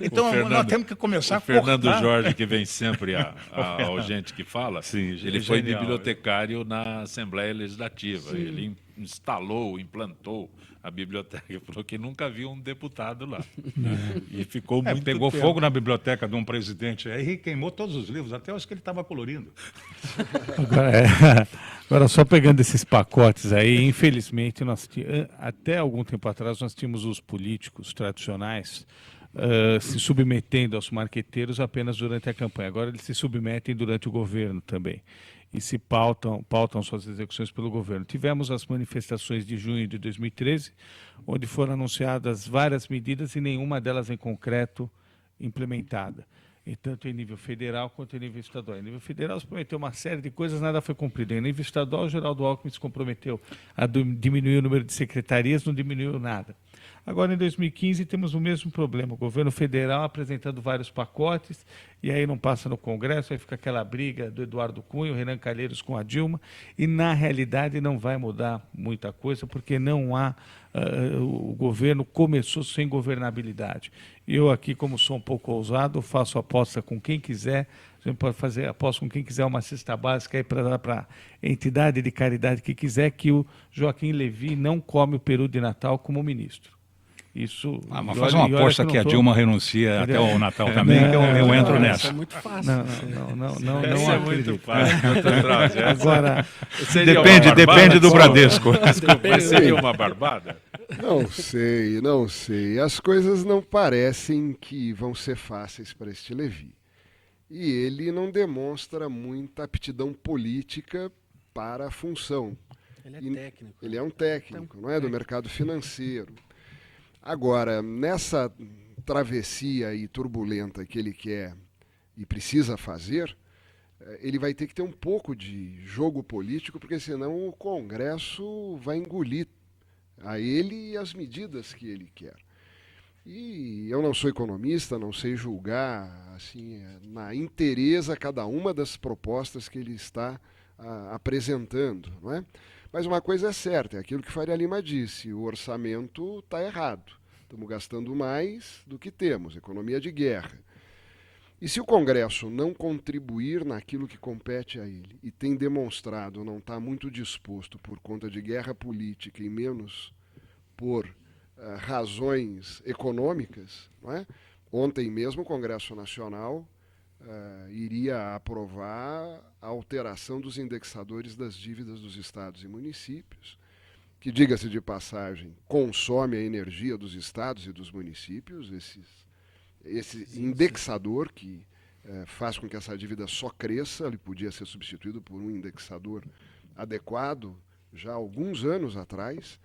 [SPEAKER 3] Então, nós temos que começar a cortar.
[SPEAKER 1] O Fernando Jorge, que vem sempre ao Gente que Fala, ele foi bibliotecário na Assembleia Legislativa. Sim. Ele instalou, implantou a biblioteca. Ele falou que nunca viu um deputado lá. E ficou muito
[SPEAKER 3] pegou
[SPEAKER 1] tempo.
[SPEAKER 3] Fogo na biblioteca de um presidente aí e queimou todos os livros, até os que ele estava colorindo.
[SPEAKER 5] Agora, só pegando esses pacotes aí, infelizmente, até algum tempo atrás, nós tínhamos os políticos tradicionais se submetendo aos marqueteiros apenas durante a campanha. Agora eles se submetem durante o governo também. E se pautam suas execuções pelo governo. Tivemos as manifestações de junho de 2013, onde foram anunciadas várias medidas e nenhuma delas em concreto implementada, tanto em nível federal quanto em nível estadual. Em nível federal se prometeu uma série de coisas, nada foi cumprido. Em nível estadual, o Geraldo Alckmin se comprometeu a diminuir o número de secretarias, não diminuiu nada. Agora, em 2015, temos o mesmo problema. O governo federal apresentando vários pacotes, e aí não passa no Congresso, aí fica aquela briga do Eduardo Cunha, o Renan Calheiros com a Dilma, e na realidade não vai mudar muita coisa, porque não há... o governo começou sem governabilidade. Eu aqui, como sou um pouco ousado, faço aposta com quem quiser, a gente pode fazer aposta com quem quiser uma cesta básica aí para dar para a entidade de caridade que quiser, que o Joaquim Levy não come o peru de Natal como ministro. Isso.
[SPEAKER 3] Mas faz uma aposta que a Dilma renuncia até o Natal também, que eu entro nessa.
[SPEAKER 4] Isso é muito fácil.
[SPEAKER 1] Não é muito fácil.
[SPEAKER 5] Agora,
[SPEAKER 3] depende do Bradesco.
[SPEAKER 1] Mas seria uma barbada?
[SPEAKER 2] Não sei. As coisas não parecem que vão ser fáceis para este Levy. E ele não demonstra muita aptidão política para a função.
[SPEAKER 4] Ele é técnico.
[SPEAKER 2] Ele é um técnico, não é? Do mercado financeiro. Agora, nessa travessia aí turbulenta que ele quer e precisa fazer, ele vai ter que ter um pouco de jogo político, porque senão o Congresso vai engolir a ele e as medidas que ele quer. E eu não sou economista, não sei julgar assim, na inteireza cada uma das propostas que ele está apresentando, não é? Mas uma coisa é certa, é aquilo que Faria Lima disse, o orçamento está errado. Estamos gastando mais do que temos, economia de guerra. E se o Congresso não contribuir naquilo que compete a ele, e tem demonstrado não estar muito disposto por conta de guerra política e menos por razões econômicas, não é? Ontem mesmo o Congresso Nacional iria aprovar a alteração dos indexadores das dívidas dos estados e municípios, que, diga-se de passagem, consome a energia dos estados e dos municípios, esse indexador que faz com que essa dívida só cresça. Ele podia ser substituído por um indexador adequado já há alguns anos atrás,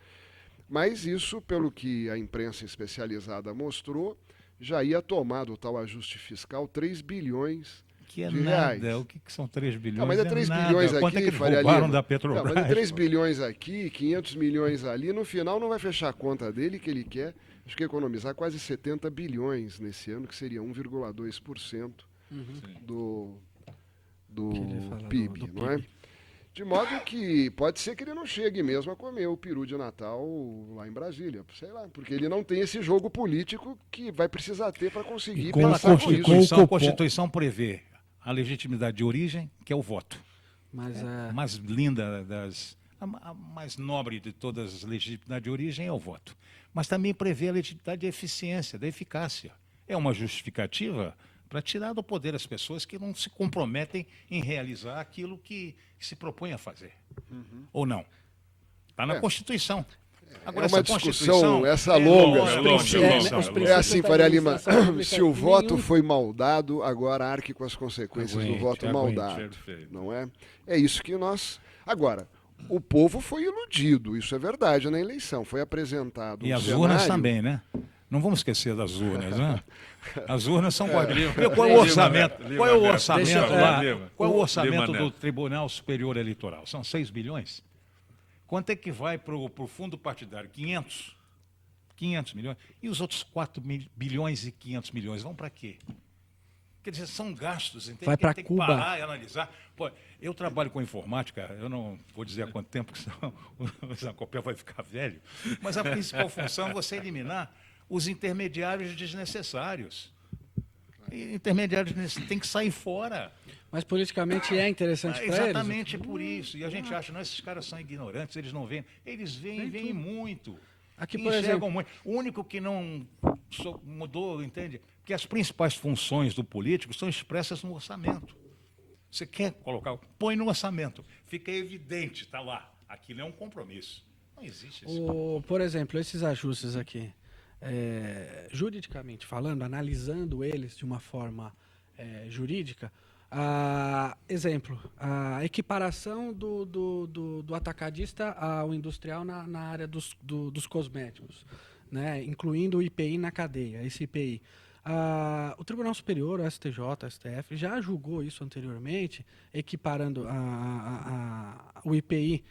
[SPEAKER 2] mas isso, pelo que a imprensa especializada mostrou, já ia tomar do tal ajuste fiscal 3 bilhões
[SPEAKER 3] que é
[SPEAKER 2] de
[SPEAKER 3] nada.
[SPEAKER 2] reais.
[SPEAKER 3] O que são 3 bilhões?
[SPEAKER 2] Não, mas é 3 bilhões aqui,
[SPEAKER 3] quanto é que eles
[SPEAKER 2] Faria
[SPEAKER 3] roubaram
[SPEAKER 2] Lima?
[SPEAKER 3] da Petrobras?
[SPEAKER 2] Não, mas é 3 bilhões aqui, 500 milhões ali, no final não vai fechar a conta dele, que ele quer acho que economizar quase 70 bilhões nesse ano, que seria 1,2% do PIB,
[SPEAKER 4] do
[SPEAKER 2] não é?
[SPEAKER 4] PIB.
[SPEAKER 2] De modo que pode ser que ele não chegue mesmo a comer o peru de Natal lá em Brasília, sei lá, porque ele não tem esse jogo político que vai precisar ter para conseguir
[SPEAKER 3] Com a
[SPEAKER 2] pensar com isso.
[SPEAKER 3] a Constituição prevê a legitimidade de origem, que é o voto.
[SPEAKER 4] Mas
[SPEAKER 3] A mais linda a mais nobre de todas as legitimidades de origem é o voto. Mas também prevê a legitimidade de eficiência, da eficácia. É uma justificativa para tirar do poder as pessoas que não se comprometem em realizar aquilo que se propõe a fazer. Ou não. Está na Constituição. Agora,
[SPEAKER 2] É uma
[SPEAKER 3] essa
[SPEAKER 2] discussão, essa longa.
[SPEAKER 3] longa.
[SPEAKER 2] É assim, Faria Lima, se o voto foi mal dado, agora arque com as consequências do voto mal dado.
[SPEAKER 1] Perfeito.
[SPEAKER 2] Não é? É isso que nós... Agora, o povo foi iludido, isso é verdade, na eleição. Foi apresentado
[SPEAKER 3] E
[SPEAKER 2] um
[SPEAKER 3] as
[SPEAKER 2] cenário...
[SPEAKER 3] urnas também, né? Não vamos esquecer das urnas, né? As urnas são qual é o orçamento? Qual é o orçamento lá? Qual é o orçamento do Tribunal Superior Eleitoral? São 6 bilhões? Quanto é que vai para o fundo partidário? 500 milhões. E os outros 4 bilhões e 500 milhões vão para quê? Quer dizer, são gastos, entende?
[SPEAKER 4] Vai para
[SPEAKER 3] Tem que
[SPEAKER 4] Cuba.
[SPEAKER 3] parar e analisar. Pô, eu trabalho com informática, eu não vou dizer há quanto tempo, porque senão o Zancopé vai ficar velho, mas a principal função é você eliminar os intermediários desnecessários. E intermediários têm que sair fora.
[SPEAKER 4] Mas politicamente é interessante para eles?
[SPEAKER 3] Exatamente por isso. E a gente acha, não, esses caras são ignorantes, eles não veem. Eles veem muito.
[SPEAKER 4] Aqui, por
[SPEAKER 3] enxergam
[SPEAKER 4] exemplo,
[SPEAKER 3] muito. O único que não mudou, entende? Que as principais funções do político são expressas no orçamento. Você quer colocar, põe no orçamento. Fica evidente, está lá. Aquilo é um compromisso. Não existe isso.
[SPEAKER 4] Por exemplo, esses ajustes aqui, juridicamente falando, analisando eles de uma forma jurídica, exemplo, a equiparação do atacadista ao industrial na área dos cosméticos, né, incluindo o IPI na cadeia, esse IPI. O Tribunal Superior, o STJ, o STF, já julgou isso anteriormente, equiparando o IPI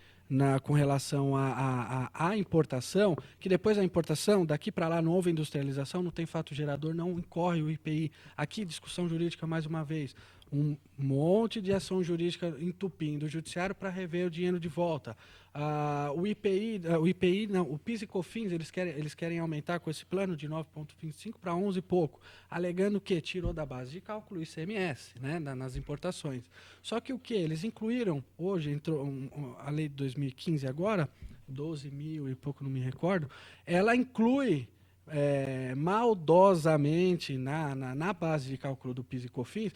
[SPEAKER 4] com relação à importação, que depois da importação, daqui para lá não houve industrialização, não tem fato gerador, não incorre o IPI. Aqui, discussão jurídica mais uma vez. Um monte de ação jurídica entupindo o judiciário para rever o dinheiro de volta. O IPI, não, o PIS e COFINS, eles querem aumentar com esse plano de 9,25 para 11 e pouco, alegando que tirou da base de cálculo o ICMS, né, nas importações. Só que o que? Eles incluíram, hoje entrou a lei de 2015 agora, 12 mil e pouco, não me recordo, ela inclui maldosamente na base de cálculo do PIS e COFINS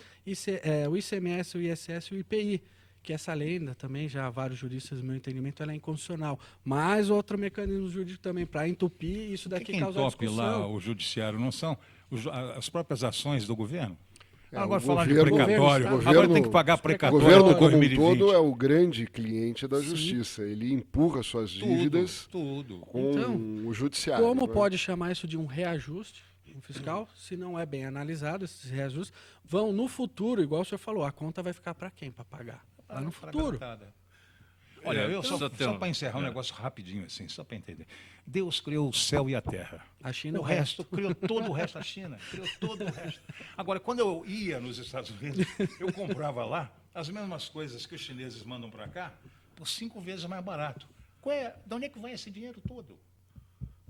[SPEAKER 4] o ICMS, o ISS e o IPI, que essa lei ainda também, já vários juristas, no meu entendimento, ela é inconstitucional. Mas outro mecanismo jurídico também para entupir, isso daqui
[SPEAKER 3] quem
[SPEAKER 4] causa
[SPEAKER 3] entope
[SPEAKER 4] discussão.
[SPEAKER 3] lá o judiciário não são as próprias ações do governo? Agora
[SPEAKER 2] o
[SPEAKER 3] falando de
[SPEAKER 2] governo-
[SPEAKER 3] precatório,
[SPEAKER 2] o
[SPEAKER 3] agora tem que pagar
[SPEAKER 2] O
[SPEAKER 3] precatório
[SPEAKER 2] governo
[SPEAKER 3] até
[SPEAKER 2] como um
[SPEAKER 3] 2020.
[SPEAKER 2] todo é o grande cliente da justiça. Ele empurra suas dívidas
[SPEAKER 3] Tudo.
[SPEAKER 2] com
[SPEAKER 4] Então,
[SPEAKER 2] o judiciário.
[SPEAKER 4] Como
[SPEAKER 2] né?
[SPEAKER 4] pode chamar isso de um reajuste fiscal, se não é bem analisado, esses reajustes vão no futuro, igual o senhor falou, a conta vai ficar para quem? Para pagar? Lá no futuro.
[SPEAKER 3] Olha, eu só
[SPEAKER 1] Só
[SPEAKER 3] para encerrar um negócio rapidinho assim, só para entender. Deus criou o céu e a terra.
[SPEAKER 4] A China
[SPEAKER 3] O resto, criou todo o resto, a China criou todo o resto. Agora, quando eu ia nos Estados Unidos, eu comprava lá as mesmas coisas que os chineses mandam para cá por 5 vezes mais barato. De onde é que vai esse dinheiro todo?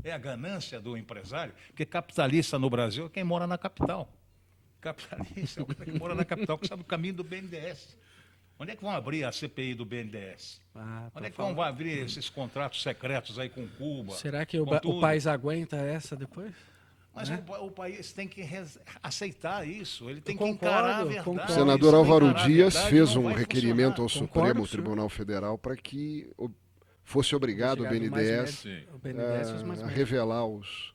[SPEAKER 3] É a ganância do empresário? Porque capitalista no Brasil é quem mora na capital. Capitalista é o cara que mora na capital, que sabe o caminho do BNDES. Onde é que vão abrir a CPI do BNDES? Onde é que vão abrir esses contratos secretos aí com Cuba?
[SPEAKER 4] Será que
[SPEAKER 3] com
[SPEAKER 4] o
[SPEAKER 3] tudo?
[SPEAKER 4] país aguenta essa depois?
[SPEAKER 3] Mas o país tem que aceitar isso, ele tem
[SPEAKER 4] Eu
[SPEAKER 3] que encarar a
[SPEAKER 4] concordo,
[SPEAKER 3] verdade.
[SPEAKER 4] concordo.
[SPEAKER 2] O senador
[SPEAKER 3] Se não
[SPEAKER 2] Álvaro
[SPEAKER 3] encarar a
[SPEAKER 2] Dias
[SPEAKER 3] verdade,
[SPEAKER 2] fez
[SPEAKER 3] não
[SPEAKER 2] um
[SPEAKER 3] vai
[SPEAKER 2] requerimento ao
[SPEAKER 3] funcionar.
[SPEAKER 2] Supremo
[SPEAKER 4] Concordo, senhor.
[SPEAKER 2] Tribunal Federal para que fosse obrigado o BNDES
[SPEAKER 4] O BNDES e os mais
[SPEAKER 2] a
[SPEAKER 4] médicos.
[SPEAKER 2] revelar os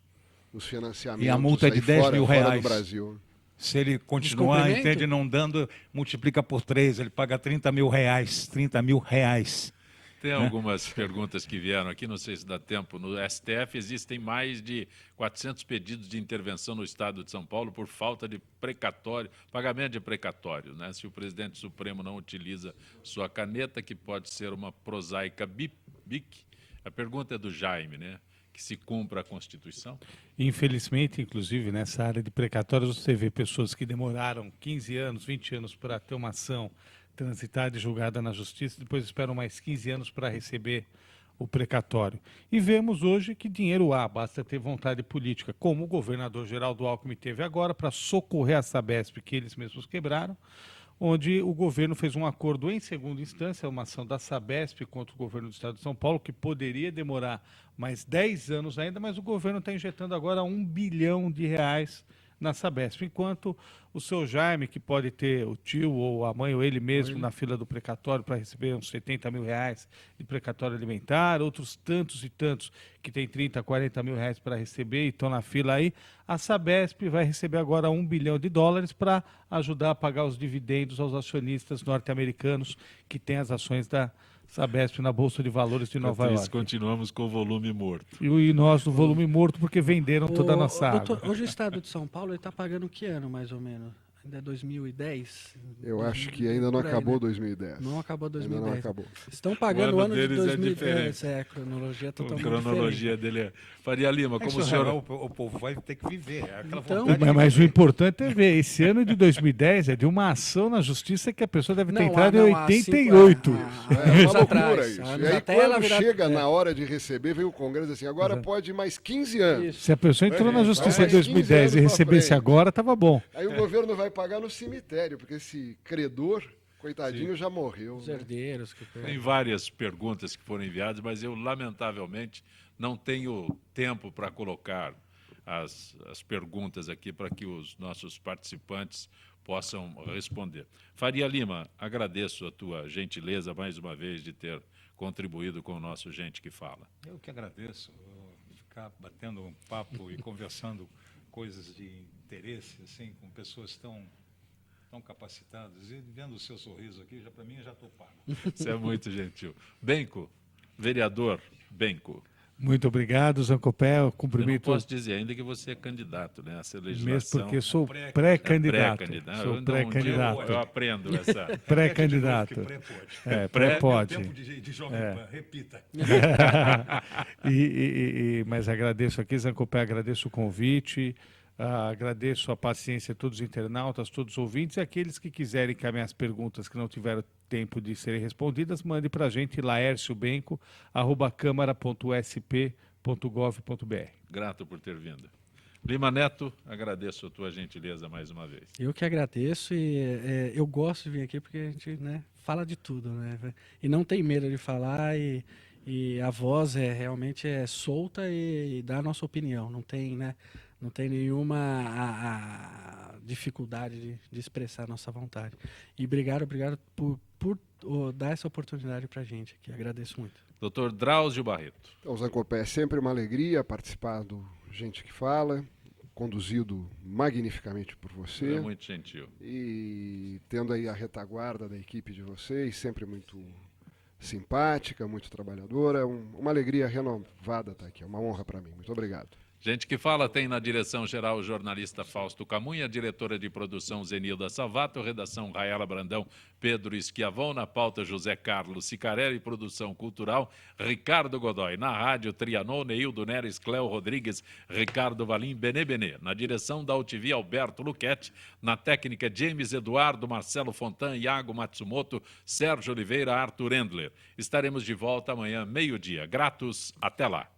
[SPEAKER 2] financiamentos
[SPEAKER 3] E a multa é de
[SPEAKER 2] aí
[SPEAKER 3] 10
[SPEAKER 2] fora,
[SPEAKER 3] mil
[SPEAKER 2] fora
[SPEAKER 3] reais.
[SPEAKER 2] do Brasil.
[SPEAKER 3] Se ele continuar,
[SPEAKER 4] Descumprimento?
[SPEAKER 3] entende, não dando, multiplica por 3, ele paga 30 mil reais. 30 mil reais.
[SPEAKER 1] Tem algumas perguntas que vieram aqui, não sei se dá tempo. No STF existem mais de 400 pedidos de intervenção no Estado de São Paulo por falta de precatório, pagamento de precatório, né? Se o presidente Supremo não utiliza sua caneta, que pode ser uma prosaica BIC, a pergunta é do Jaime, né? que se cumpra a Constituição?
[SPEAKER 5] Infelizmente, inclusive, nessa área de precatórios, você vê pessoas que demoraram 15 anos, 20 anos para ter uma ação transitada e julgada na justiça, depois esperam mais 15 anos para receber o precatório. E vemos hoje que dinheiro há, basta ter vontade política, como o governador Geraldo Alckmin teve agora para socorrer a Sabesp, que eles mesmos quebraram, onde o governo fez um acordo em segunda instância, uma ação da Sabesp contra o governo do Estado de São Paulo, que poderia demorar mais 10 anos ainda, mas o governo está injetando agora R$1 bilhão na Sabesp, enquanto o seu Jaime, que pode ter o tio ou a mãe ou ele mesmo na fila do precatório para receber uns R$70 mil de precatório alimentar, outros tantos e tantos que têm 30, 40 mil reais para receber e estão na fila aí, a Sabesp vai receber agora $1 bilhão para ajudar a pagar os dividendos aos acionistas norte-americanos que têm as ações da Sabesp na Bolsa de Valores de Nova York.
[SPEAKER 1] Continuamos com o volume morto.
[SPEAKER 5] E nós no volume morto porque venderam toda a nossa água.
[SPEAKER 4] Doutor, hoje o Estado de São Paulo está pagando que ano, mais ou menos? Ainda é 2010?
[SPEAKER 2] Eu acho que ainda não acabou 2010.
[SPEAKER 4] Não acabou 2010.
[SPEAKER 2] Ainda não acabou.
[SPEAKER 4] Estão pagando o ano de
[SPEAKER 1] deles é
[SPEAKER 4] 2010.
[SPEAKER 1] diferente.
[SPEAKER 4] A cronologia é
[SPEAKER 1] A
[SPEAKER 4] totalmente
[SPEAKER 1] cronologia dele é... Faria Lima, como o senhor...
[SPEAKER 3] O povo vai ter que viver. Aquela
[SPEAKER 4] Então,
[SPEAKER 3] vontade
[SPEAKER 5] Mas o importante é ver, esse ano de 2010 é de uma ação na justiça que a pessoa deve ter entrado em 88.
[SPEAKER 2] É uma loucura
[SPEAKER 4] atrás,
[SPEAKER 2] isso.
[SPEAKER 4] anos
[SPEAKER 2] E aí
[SPEAKER 4] até ela
[SPEAKER 2] quando
[SPEAKER 4] virar-
[SPEAKER 2] chega na hora de receber, vem o Congresso assim, agora pode ir mais 15 anos.
[SPEAKER 5] Se a pessoa entrou na justiça em
[SPEAKER 2] mais 15
[SPEAKER 5] 2010 e
[SPEAKER 2] anos pra
[SPEAKER 5] recebesse
[SPEAKER 2] frente.
[SPEAKER 5] agora, estava bom.
[SPEAKER 2] Aí o governo vai pagar no cemitério, porque esse credor, coitadinho, já morreu.
[SPEAKER 4] Os
[SPEAKER 2] né?
[SPEAKER 4] herdeiros. Que
[SPEAKER 1] Tem várias perguntas que foram enviadas, mas eu, lamentavelmente, não tenho tempo para colocar as perguntas aqui para que os nossos participantes possam responder. Faria Lima, agradeço a tua gentileza mais uma vez de ter contribuído com o nosso Gente que Fala.
[SPEAKER 3] Eu que agradeço ficar batendo um papo e conversando coisas de interesse, assim, com pessoas tão capacitadas. E vendo o seu sorriso aqui, já para mim, já estou pago.
[SPEAKER 1] Você é muito gentil. Benco, vereador Benco.
[SPEAKER 5] Muito obrigado, Zancopé. Eu
[SPEAKER 1] Eu não
[SPEAKER 5] cumprimento
[SPEAKER 1] posso dizer ainda que você é candidato, né? Essa legislação.
[SPEAKER 5] mesmo porque sou
[SPEAKER 1] é
[SPEAKER 5] pré-candidato.
[SPEAKER 1] pré-candidato.
[SPEAKER 5] Sou
[SPEAKER 1] Então, um dia
[SPEAKER 5] pré-candidato.
[SPEAKER 1] eu aprendo essa.
[SPEAKER 5] Pré-candidato. É, pré-pode.
[SPEAKER 3] Tempo de jovem pan, repita.
[SPEAKER 5] Mas agradeço aqui, Zancopé, agradeço o convite, agradeço a paciência de todos os internautas, todos os ouvintes, e aqueles que quiserem encaminhar as perguntas que não tiveram tempo de serem respondidas, mande para a gente, laerciobenco@câmara.sp.gov.br.
[SPEAKER 1] Grato por ter vindo. Lima Neto, agradeço a tua gentileza mais uma vez.
[SPEAKER 4] Eu que agradeço e eu gosto de vir aqui porque a gente, né, fala de tudo, né? E não tem medo de falar e a voz realmente é solta e dá a nossa opinião. Não tem, né? Não tem nenhuma dificuldade de expressar a nossa vontade. E obrigado por dar essa oportunidade para a gente aqui. Agradeço muito.
[SPEAKER 1] Dr. Drauzio Barreto.
[SPEAKER 2] Então, Zancopé, é sempre uma alegria participar do Gente que Fala, conduzido magnificamente por você.
[SPEAKER 1] É muito gentil.
[SPEAKER 2] E tendo aí a retaguarda da equipe de vocês, sempre muito simpática, muito trabalhadora. É uma alegria renovada estar aqui, é uma honra para mim. Muito obrigado.
[SPEAKER 1] Gente que Fala tem na direção-geral o jornalista Fausto Camunha, diretora de produção Zenilda Savato, redação Raela Brandão, Pedro Esquiavão, na pauta José Carlos Sicarelli, produção cultural Ricardo Godoy, na rádio Trianon, Neildo Neres, Cléo Rodrigues, Ricardo Valim, Benê Benê, na direção da UTV Alberto Luquete, na técnica James Eduardo, Marcelo Fontan, Iago Matsumoto, Sérgio Oliveira, Arthur Endler. Estaremos de volta amanhã, meio-dia. Gratos, até lá.